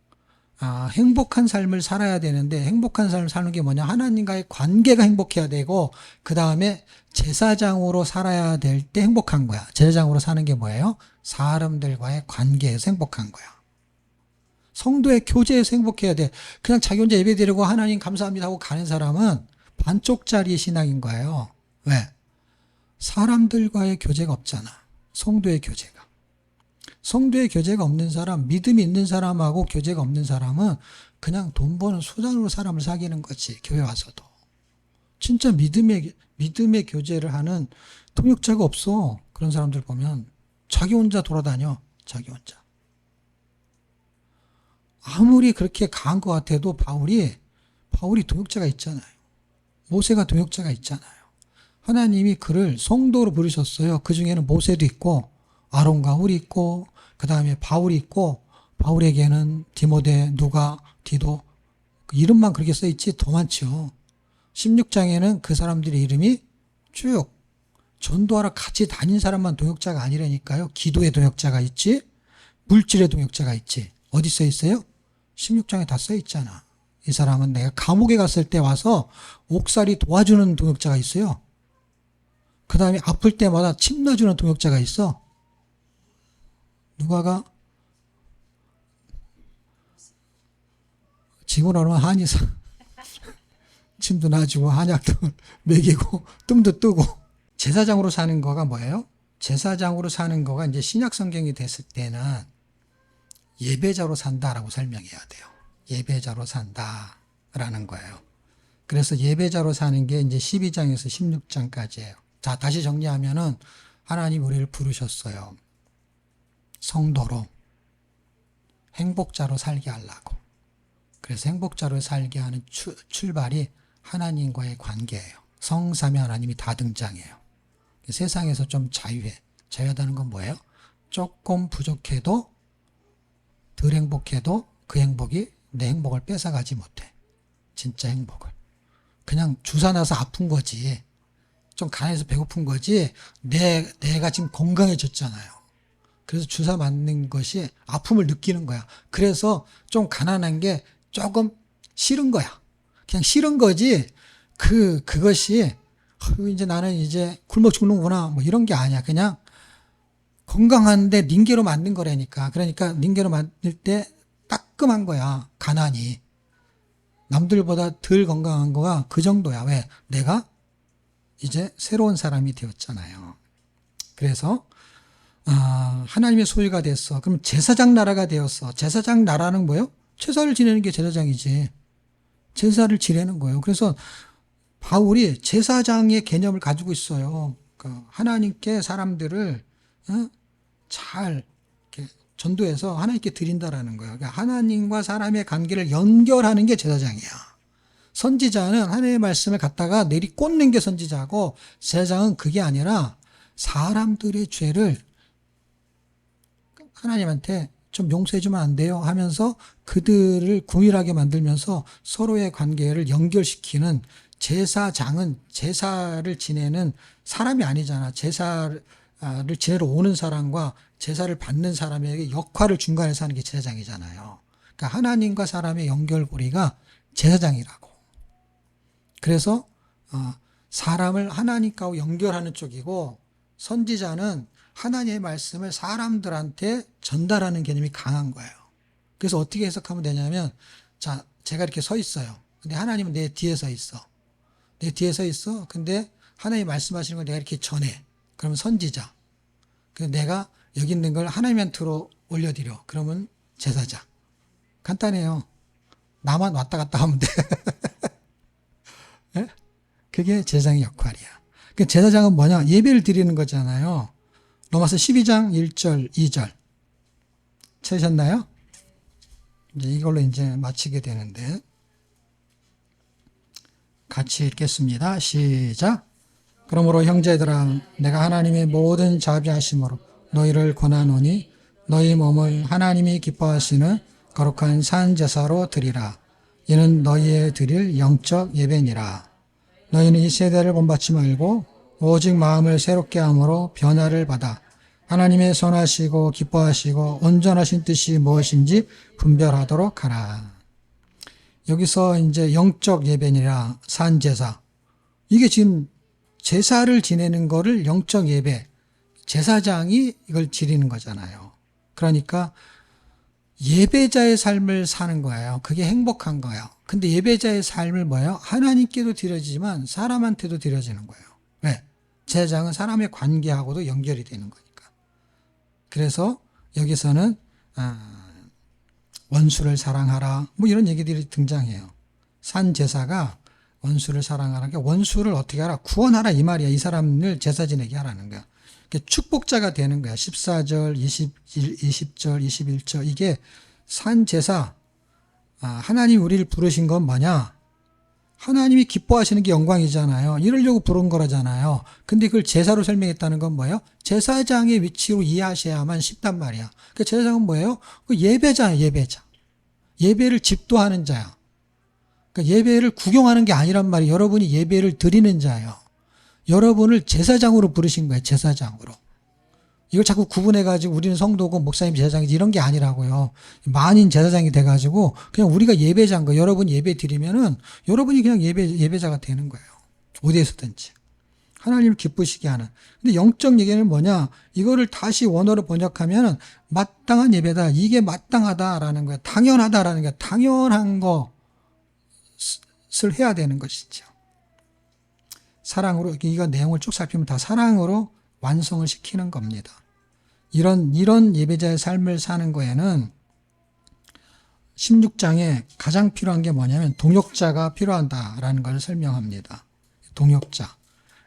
행복한 삶을 살아야 되는데 행복한 삶을 사는 게 뭐냐? 하나님과의 관계가 행복해야 되고 그 다음에 제사장으로 살아야 될 때 행복한 거야. 제사장으로 사는 게 뭐예요? 사람들과의 관계에서 행복한 거야. 성도의 교제에서 행복해야 돼. 그냥 자기 혼자 예배 드리고 하나님 감사합니다 하고 가는 사람은 반쪽짜리 신앙인 거예요. 왜? 사람들과의 교제가 없잖아. 성도의 교제가. 성도의 교제가 없는 사람, 믿음이 있는 사람하고 교제가 없는 사람은 그냥 돈 버는 수단으로 사람을 사귀는 거지. 교회 와서도. 진짜 믿음의 교제를 하는 통역자가 없어. 그런 사람들 보면 자기 혼자 돌아다녀. 자기 혼자. 아무리 그렇게 강한 것 같아도 바울이 동역자가 있잖아요. 모세가 동역자가 있잖아요. 하나님이 그를 성도로 부르셨어요. 그 중에는 모세도 있고 아론과 훌이 있고 그 다음에 바울이 있고 바울에게는 디모데, 누가, 디도 이름만 그렇게 써있지 더 많죠. 16장에는 그 사람들의 이름이 쭉 전도하러 같이 다닌 사람만 동역자가 아니라니까요. 기도의 동역자가 있지 물질의 동역자가 있지. 어디 써있어요? 16장에 다 써있잖아. 이 사람은 내가 감옥에 갔을 때 와서 옥살이 도와주는 동역자가 있어요. 그 다음에 아플 때마다 침 놔주는 동역자가 있어. 누가가 지금 하면 한의사 침도 놔주고 한약도 먹이고 뜸도 뜨고. 제사장으로 사는 거가 뭐예요? 제사장으로 사는 거가 이제 신약 성경이 됐을 때는 예배자로 산다라고 설명해야 돼요. 예배자로 산다라는 거예요. 그래서 예배자로 사는 게 이제 12장에서 16장까지예요. 자, 다시 정리하면은 하나님 우리를 부르셨어요. 성도로, 행복자로 살게 하려고. 그래서 행복자로 살게 하는 출발이 하나님과의 관계예요. 성삼위 하나님이 다 등장해요. 세상에서 좀 자유해. 자유하다는 건 뭐예요? 조금 부족해도, 덜 행복해도 그 행복이 내 행복을 뺏어가지 못해. 진짜 행복을. 그냥 주사 나서 아픈 거지. 좀 가난해서 배고픈 거지. 내가 지금 건강해졌잖아요. 그래서 주사 맞는 것이 아픔을 느끼는 거야. 그래서 좀 가난한 게 조금 싫은 거야. 그냥 싫은 거지. 그것이 이제 나는 이제 굶어 죽는구나 뭐 이런 게 아니야. 그냥 건강한데 링게로 만든 거라니까. 그러니까 링게로 만들 때 따끔한 거야. 가난이. 남들보다 덜 건강한 거가 그 정도야. 왜? 내가 이제 새로운 사람이 되었잖아요. 그래서 하나님의 소유가 됐어. 그럼 제사장 나라가 되었어. 제사장 나라는 뭐예요? 제사를 지내는 게 제사장이지. 제사를 지내는 거예요. 그래서 바울이 제사장의 개념을 가지고 있어요. 그러니까 하나님께 사람들을 잘 이렇게 전도해서 하나님께 드린다라는 거예요. 그러니까 하나님과 사람의 관계를 연결하는 게 제사장이야. 선지자는 하나님의 말씀을 갖다가 내리꽂는 게 선지자고, 제사장은 그게 아니라 사람들의 죄를 하나님한테 좀 용서해주면 안 돼요 하면서 그들을 구일하게 만들면서 서로의 관계를 연결시키는, 제사장은 제사를 지내는 사람이 아니잖아. 제사를 지내러 오는 사람과 제사를 받는 사람에게 역할을 중간에서 하는 게 제사장이잖아요. 그러니까 하나님과 사람의 연결고리가 제사장이라고. 그래서 사람을 하나님과 연결하는 쪽이고, 선지자는 하나님의 말씀을 사람들한테 전달하는 개념이 강한 거예요. 그래서 어떻게 해석하면 되냐면, 자, 제가 이렇게 서 있어요. 근데 하나님은 내 뒤에 서 있어. 내 뒤에 서 있어. 근데 하나님이 말씀하시는 걸 내가 이렇게 전해. 그러면 선지자. 그래서 내가 여기 있는 걸 하나님한테로 올려드려. 그러면 제사장. 간단해요. 나만 왔다 갔다 하면 돼. 네? 그게 제사장의 역할이야. 그 제사장은 뭐냐? 예배를 드리는 거잖아요. 로마서 12장 1절, 2절. 찾으셨나요? 이제 이걸로 이제 마치게 되는데. 같이 읽겠습니다. 시작. 그러므로 형제들아, 내가 하나님의 모든 자비하심으로 너희를 권하노니 너희 몸을 하나님이 기뻐하시는 거룩한 산 제사로 드리라. 이는 너희의 드릴 영적 예배니라. 너희는 이 세대를 본받지 말고 오직 마음을 새롭게 함으로 변화를 받아 하나님의 선하시고 기뻐하시고 온전하신 뜻이 무엇인지 분별하도록 하라. 여기서 이제 영적 예배니라, 산 제사. 이게 지금 제사를 지내는 거를 영적 예배, 제사장이 이걸 지리는 거잖아요. 그러니까 예배자의 삶을 사는 거예요. 그게 행복한 거예요. 근데 예배자의 삶을 뭐예요? 하나님께도 드려지지만 사람한테도 드려지는 거예요. 왜? 제사장은 사람의 관계하고도 연결이 되는 거니까. 그래서 여기서는 원수를 사랑하라, 뭐 이런 얘기들이 등장해요. 산 제사가 원수를 사랑하라. 그러니까 원수를 어떻게 하라? 구원하라 이 말이야. 이 사람을 제사 지내게 하라는 거야. 축복자가 되는 거야. 14절, 20절, 21절. 이게 산 제사. 하나님이 우리를 부르신 건 뭐냐? 하나님이 기뻐하시는 게 영광이잖아요. 이러려고 부른 거라잖아요. 근데 그걸 제사로 설명했다는 건 뭐예요? 제사장의 위치로 이해하셔야만 쉽단 말이야. 그 제사장은 뭐예요? 그 예배자야, 예배자. 예배를 집도하는 자야. 그러니까 예배를 구경하는 게 아니란 말이에요. 여러분이 예배를 드리는 자예요. 여러분을 제사장으로 부르신 거예요. 제사장으로. 이걸 자꾸 구분해가지고 우리는 성도고 목사님 제사장이지 이런 게 아니라고요. 만인 제사장이 돼가지고 그냥 우리가 예배자인 거예요. 여러분이 예배 드리면은 여러분이 그냥 예배자가 되는 거예요. 어디에서든지. 하나님을 기쁘시게 하는. 근데 영적 예배는 뭐냐? 이거를 다시 원어로 번역하면 마땅한 예배다. 이게 마땅하다라는 거야. 당연하다라는 거야. 당연한 것을 해야 되는 것이죠. 사랑으로, 이거 내용을 쭉 살피면 다 사랑으로 완성을 시키는 겁니다. 이런 예배자의 삶을 사는 거에는 16장에 가장 필요한 게 뭐냐면 동역자가 필요하다라는 걸 설명합니다. 동역자.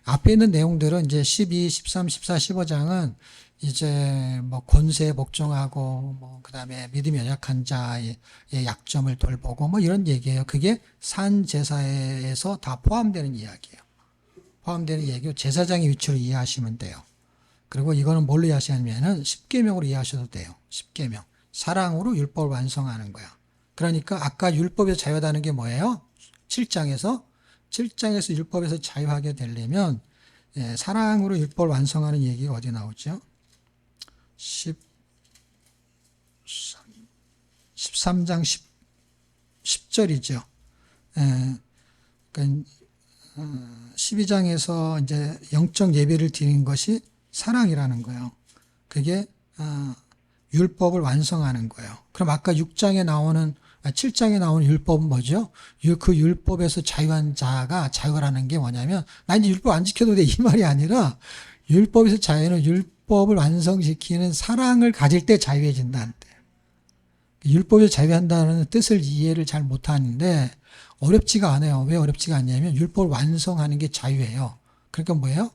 앞에 있는 내용들은 이제 12, 13, 14, 15장은 이제 뭐 권세에 복종하고 뭐 그다음에 믿음이 연약한 자의 약점을 돌보고 뭐 이런 얘기예요. 그게 산 제사에서 다 포함되는 이야기예요. 포함되는 얘기고 제사장의 위치로 이해하시면 돼요. 그리고 이거는 뭘로 이해하시냐면은 십계명으로 이해하셔도 돼요. 십계명. 사랑으로 율법을 완성하는 거야. 그러니까 아까 율법에서 자유하다는 게 뭐예요? 7장에서 율법에서 자유하게 되려면 사랑으로 율법을 완성하는 얘기가 어디 나오죠? 13장 10절이죠. 그러니까 12장에서 이제 영적 예배를 드리는 것이 사랑이라는 거예요. 그게 율법을 완성하는 거예요. 그럼 아까 7장에 나오는 율법은 뭐죠? 그 율법에서 자유한 자가 자유라는 게 뭐냐면 나 이제 율법 안 지켜도 돼 이 말이 아니라 율법에서 자유는 율법을 완성시키는 사랑을 가질 때 자유해진다는 데. 율법에서 자유한다는 뜻을 이해를 잘 못하는데 어렵지가 않아요. 왜 어렵지가 않냐면 율법을 완성하는 게 자유예요. 그러니까 뭐예요?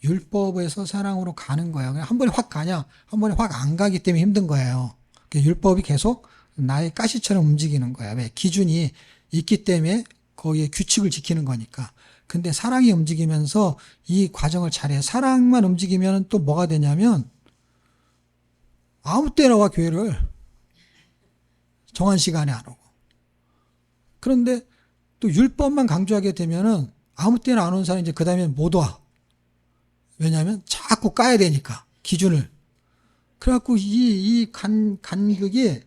율법에서 사랑으로 가는 거예요. 그냥 한 번에 확 가냐? 한 번에 확 안 가기 때문에 힘든 거예요. 율법이 계속 나의 가시처럼 움직이는 거야. 왜? 기준이 있기 때문에 거기에 규칙을 지키는 거니까. 근데 사랑이 움직이면서 이 과정을 잘해. 사랑만 움직이면 또 뭐가 되냐면 아무 때나 와 교회를 정한 시간에 안 오고. 그런데 또 율법만 강조하게 되면은 아무 때나 안 오는 사람이 이제 그 다음에 못 와. 왜냐하면 자꾸 까야 되니까 기준을. 그래갖고 이 간극이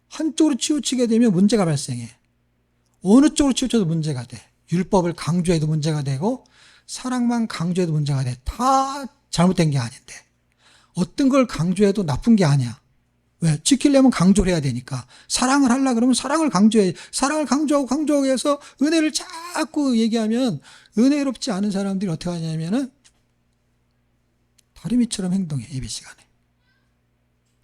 한쪽으로 치우치게 되면 문제가 발생해. 어느 쪽으로 치우쳐도 문제가 돼. 율법을 강조해도 문제가 되고 사랑만 강조해도 문제가 돼. 다 잘못된 게 아닌데. 어떤 걸 강조해도 나쁜 게 아니야. 왜? 지키려면 강조를 해야 되니까. 사랑을 하려고 그러면 사랑을 강조해. 사랑을 강조하고 해서 은혜를 자꾸 얘기하면 은혜롭지 않은 사람들이 어떻게 하냐면은 다리미처럼 행동해, 예배 시간에.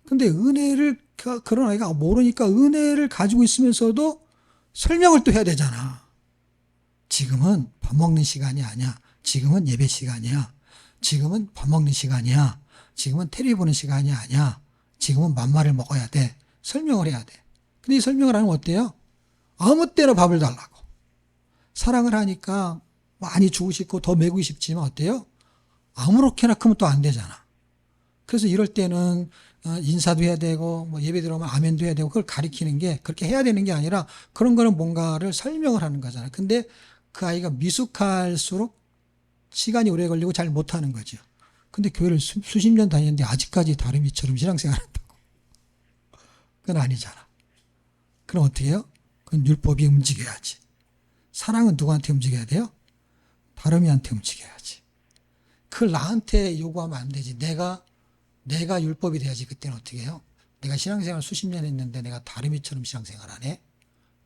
근데 은혜를, 그런 아이가 모르니까 은혜를 가지고 있으면서도 설명을 또 해야 되잖아. 지금은 밥 먹는 시간이 아니야. 지금은 예배 시간이야. 지금은 밥 먹는 시간이야. 지금은 텔레비 보는 시간이 아니야. 지금은 만마를 먹어야 돼. 설명을 해야 돼. 근데 이 설명을 하면 어때요? 아무 때나 밥을 달라고. 사랑을 하니까 많이 주고 싶고 더 먹고 싶지만 어때요? 아무렇게나 크면 또 안 되잖아. 그래서 이럴 때는 인사도 해야 되고 뭐 예배 들어오면 아멘도 해야 되고 그걸 가리키는 게 그렇게 해야 되는 게 아니라 그런 거는 뭔가를 설명을 하는 거잖아. 근데 그 아이가 미숙할수록 시간이 오래 걸리고 잘 못하는 거죠. 근데 교회를 수십 년 다녔는데 아직까지 다름이처럼 신앙생활 한다고. 그건 아니잖아. 그럼 어떻게 해요? 그건 율법이 움직여야지. 사랑은 누구한테 움직여야 돼요? 다름이한테 움직여야지. 그걸 나한테 요구하면 안 되지. 내가 율법이 돼야지. 그때는 어떻게 해요? 내가 신앙생활 수십 년 했는데 내가 다름이처럼 신앙생활 안 해?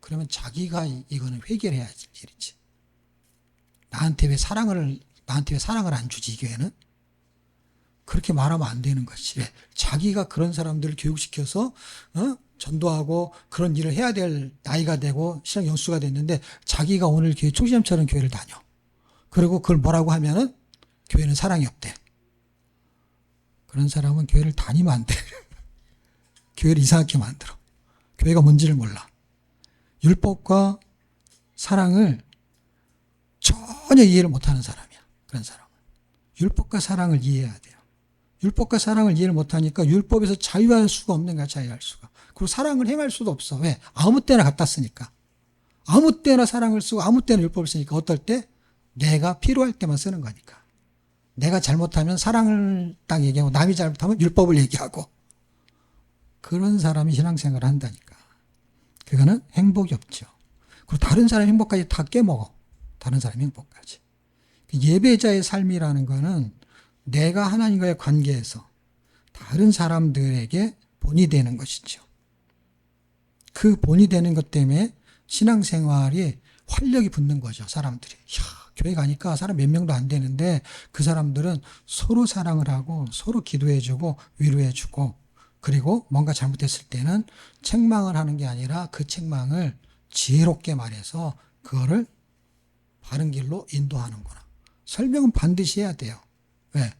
그러면 자기가 이거는 회개를 해야 할 일이지. 나한테 왜 사랑을 안 주지, 이 교회는? 그렇게 말하면 안 되는 것이. 왜? 자기가 그런 사람들을 교육시켜서, 전도하고 그런 일을 해야 될 나이가 되고 신앙 연수가 됐는데 자기가 오늘 교회 초기점처럼 교회를 다녀. 그리고 그걸 뭐라고 하면은 교회는 사랑이 없대. 그런 사람은 교회를 다니면 안 돼. 교회를 이상하게 만들어. 교회가 뭔지를 몰라. 율법과 사랑을 전혀 이해를 못하는 사람이야. 그런 사람은. 율법과 사랑을 이해해야 돼요. 율법과 사랑을 이해를 못하니까 율법에서 자유할 수가 없는 거야. 자유할 수가. 그리고 사랑을 행할 수도 없어. 왜? 아무 때나 갖다 쓰니까. 아무 때나 사랑을 쓰고 아무 때나 율법을 쓰니까 어떨 때? 내가 필요할 때만 쓰는 거니까. 내가 잘못하면 사랑을 딱 얘기하고 남이 잘못하면 율법을 얘기하고 그런 사람이 신앙생활을 한다니까. 그거는 행복이 없죠. 그리고 다른 사람 행복까지 다 깨먹어. 다른 사람 행복까지. 예배자의 삶이라는 거는 내가 하나님과의 관계에서 다른 사람들에게 본이 되는 것이죠. 그 본이 되는 것 때문에 신앙생활이 활력이 붙는 거죠. 사람들이. 교회 가니까 사람 몇 명도 안 되는데 그 사람들은 서로 사랑을 하고 서로 기도해주고 위로해주고 그리고 뭔가 잘못했을 때는 책망을 하는 게 아니라 그 책망을 지혜롭게 말해서 그거를 바른 길로 인도하는구나. 설명은 반드시 해야 돼요. 왜?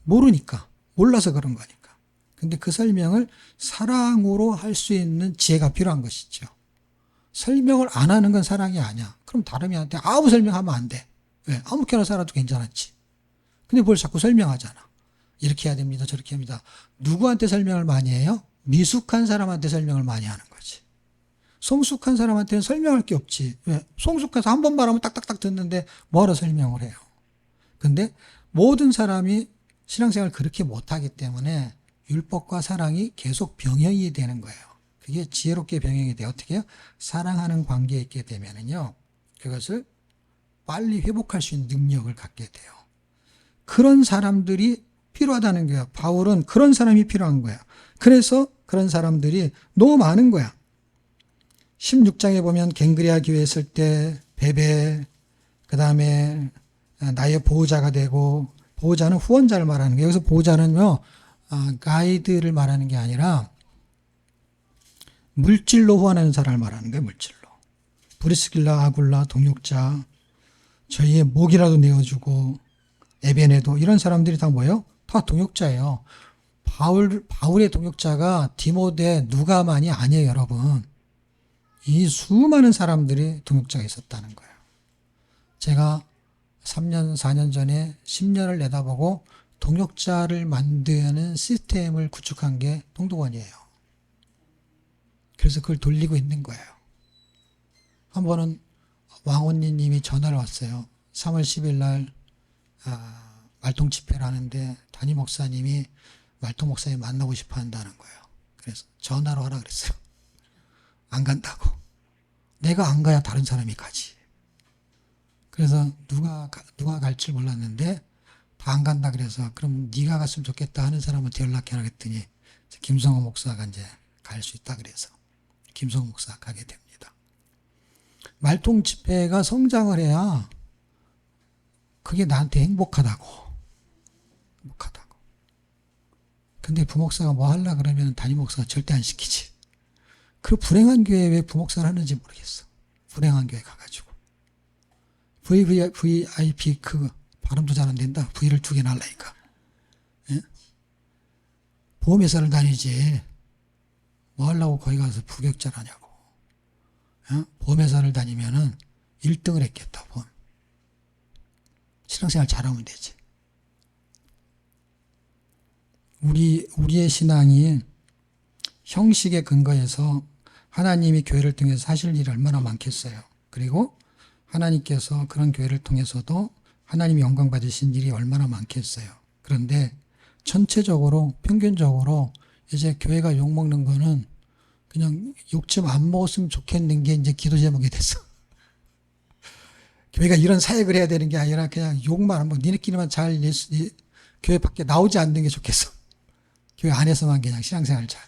모르니까. 몰라서 그런 거니까. 근데 그 설명을 사랑으로 할 수 있는 지혜가 필요한 것이죠. 설명을 안 하는 건 사랑이 아니야. 그럼 다름이한테 아무 설명하면 안 돼. 왜? 아무렇게나 살아도 괜찮았지. 근데 뭘 자꾸 설명하잖아. 이렇게 해야 됩니다. 저렇게 합니다. 누구한테 설명을 많이 해요? 미숙한 사람한테 설명을 많이 하는 거지. 성숙한 사람한테는 설명할 게 없지. 왜? 성숙해서 한 번 말하면 딱딱딱 듣는데 뭐하러 설명을 해요. 근데 모든 사람이 신앙생활을 그렇게 못하기 때문에 율법과 사랑이 계속 병행이 되는 거예요. 그게 지혜롭게 병행이 돼요. 어떻게 해요? 사랑하는 관계에 있게 되면은요, 그것을 빨리 회복할 수 있는 능력을 갖게 돼요. 그런 사람들이 필요하다는 거예요. 바울은 그런 사람이 필요한 거야. 그래서 그런 사람들이 너무 많은 거야. 16장에 보면 갱그레아 교회에 있을 때 베베, 그 다음에 나의 보호자가 되고, 보호자는 후원자를 말하는 거예요. 여기서 보호자는요, 가이드를 말하는 게 아니라 물질로 후원하는 사람을 말하는 거예요. 물질로. 브리스길라, 아굴라, 동역자, 저희의 목이라도 내어주고, 에베네도 이런 사람들이 다 뭐예요? 다 동역자예요. 바울의 동역자가 디모데, 누가만이 아니에요, 여러분. 이 수많은 사람들이 동역자가 있었다는 거예요. 제가 3년, 4년 전에 10년을 내다보고 동역자를 만드는 시스템을 구축한 게 동독원이에요. 그래서 그걸 돌리고 있는 거예요. 한 번은 왕언니 님이 전화를 왔어요. 3월 10일 날 말통 집회를 하는데 담임 목사님이 말통 목사님 만나고 싶어 한다는 거예요. 그래서 전화로 하라 그랬어요. 안 간다고. 내가 안 가야 다른 사람이 가지. 그래서 누가 갈 줄 몰랐는데 다 안 간다 그래서 그럼 네가 갔으면 좋겠다 하는 사람한테 연락해라 그랬더니 김성호 목사가 이제 갈 수 있다 그래서 김성호 목사가 가게 됩니다. 말통 집회가 성장을 해야 그게 나한테 행복하다고. 근데 부목사가 뭐 하려고 그러면 담임 목사가 절대 안 시키지. 그 불행한 교회에 왜 부목사를 하는지 모르겠어. 불행한 교회 가가지고. VIP 그 발음도 잘 안 된다. V를 2개 날라니까. 예? 보험회사를 다니지. 뭐 하려고 거기 가서 부격자를 하냐고. 예? 보험회사를 다니면은 1등을 했겠다. 보험. 신앙생활 잘하면 되지. 우리의 신앙이 형식에 근거해서 하나님이 교회를 통해서 하실 일이 얼마나 많겠어요. 그리고 하나님께서 그런 교회를 통해서도 하나님이 영광 받으신 일이 얼마나 많겠어요. 그런데 전체적으로 평균적으로 이제 교회가 욕먹는 거는 그냥 욕 좀 안 먹었으면 좋겠는 게 이제 기도 제목이 됐어. 교회가 이런 사역을 해야 되는 게 아니라 그냥 욕만 하면 니네끼리만 잘 교회 밖에 나오지 않는 게 좋겠어. 교회 안에서만 그냥 신앙생활 잘.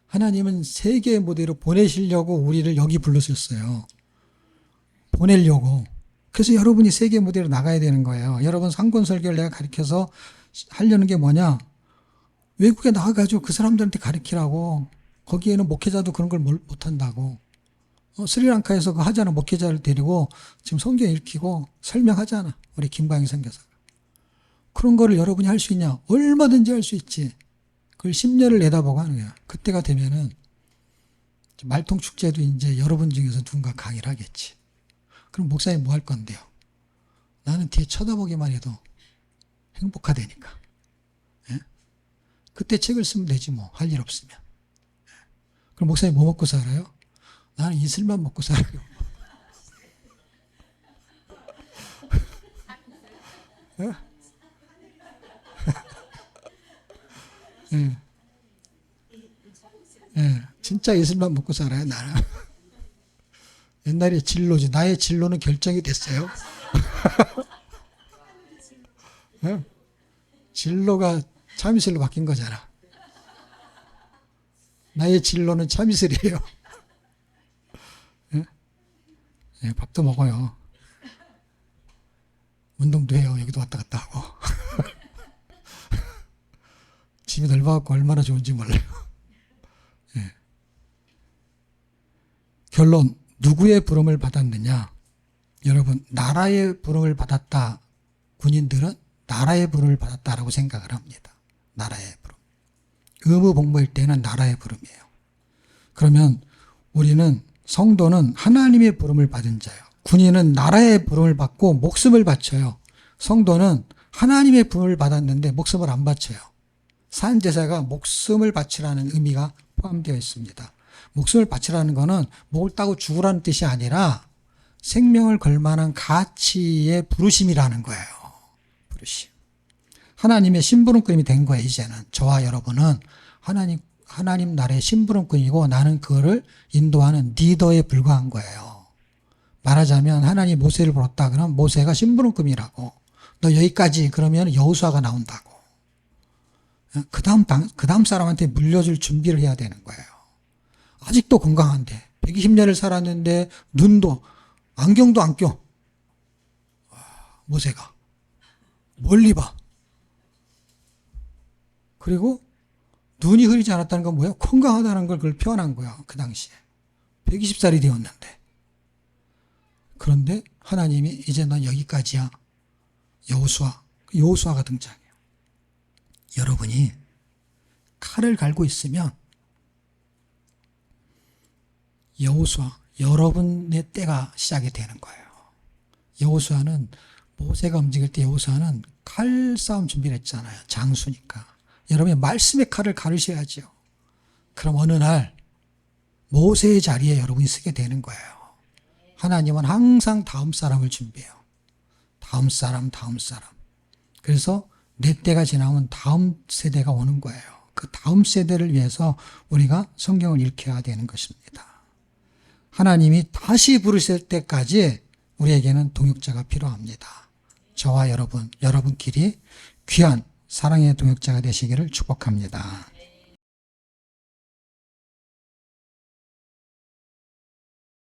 하나님은 세계의 무대로 보내시려고 우리를 여기 불러주셨어요. 보내려고. 그래서 여러분이 세계 무대로 나가야 되는 거예요. 여러분 상권설교를 내가 가르쳐서 하려는 게 뭐냐? 외국에 나가가지고 그 사람들한테 가르치라고. 거기에는 목회자도 그런 걸 못한다고. 스리랑카에서 그 하잖아. 목회자를 데리고 지금 성경 읽히고 설명하잖아. 우리 김광희 선교사가. 그런 거를 여러분이 할 수 있냐? 얼마든지 할 수 있지. 그걸 10년을 내다보고 하는 거야. 그때가 되면은 말통 축제도 이제 여러분 중에서 누군가 강의를 하겠지. 그럼 목사님 뭐 할 건데요? 나는 뒤에 쳐다보기만 해도 행복하다니까. 예? 그때 책을 쓰면 되지 뭐. 할 일 없으면. 예? 그럼 목사님 뭐 먹고 살아요? 나는 이슬만 먹고 살아요. 예? 예. 예. 진짜 이슬만 먹고 살아요, 나는. 옛날에 진로지. 나의 진로는 결정이 됐어요. 예? 진로가 참이슬로 바뀐 거잖아. 나의 진로는 참이슬이에요. 예? 예, 밥도 먹어요. 운동도 해요. 여기도 왔다 갔다 하고. 집이 넓어갖고 얼마나 좋은지 몰라요. 예. 결론, 누구의 부름을 받았느냐? 여러분, 나라의 부름을 받았다. 군인들은 나라의 부름을 받았다라고 생각을 합니다. 나라의 부름. 의무복무일 때는 나라의 부름이에요. 그러면 우리는 성도는 하나님의 부름을 받은 자예요. 군인은 나라의 부름을 받고 목숨을 바쳐요. 성도는 하나님의 부름을 받았는데 목숨을 안 바쳐요. 산제사가 목숨을 바치라는 의미가 포함되어 있습니다. 목숨을 바치라는 것은 목을 따고 죽으라는 뜻이 아니라 생명을 걸 만한 가치의 부르심이라는 거예요. 부르심. 하나님의 심부름꾼이 된 거예요. 이제는 저와 여러분은 하나님 나라의 심부름꾼이고 나는 그거를 인도하는 리더에 불과한 거예요. 말하자면 하나님 모세를 불렀다 그러면 모세가 심부름꾼이라고. 너 여기까지 그러면 여호수아가 나온다고. 그 다음 사람한테 물려줄 준비를 해야 되는 거예요. 아직도 건강한데 120년을 살았는데 눈도 안경도 안 껴. 모세가 멀리 봐. 그리고 눈이 흐리지 않았다는 건 뭐야? 건강하다는 걸 그걸 표현한 거야. 그 당시에 120살이 되었는데. 그런데 하나님이 이제 넌 여기까지야. 여호수아가 등장해요. 여러분이 칼을 갈고 있으면 여러분의 때가 시작이 되는 거예요. 여호수아는 모세가 움직일 때 여호수아는 칼싸움 준비를 했잖아요. 장수니까. 여러분이 말씀의 칼을 가르셔야죠. 그럼 어느 날 모세의 자리에 여러분이 서게 되는 거예요. 하나님은 항상 다음 사람을 준비해요. 다음 사람. 그래서 내 때가 지나면 다음 세대가 오는 거예요. 그 다음 세대를 위해서 우리가 성경을 읽혀야 되는 것입니다. 하나님이 다시 부르실 때까지 우리에게는 동역자가 필요합니다. 저와 여러분끼리 귀한 사랑의 동역자가 되시기를 축복합니다.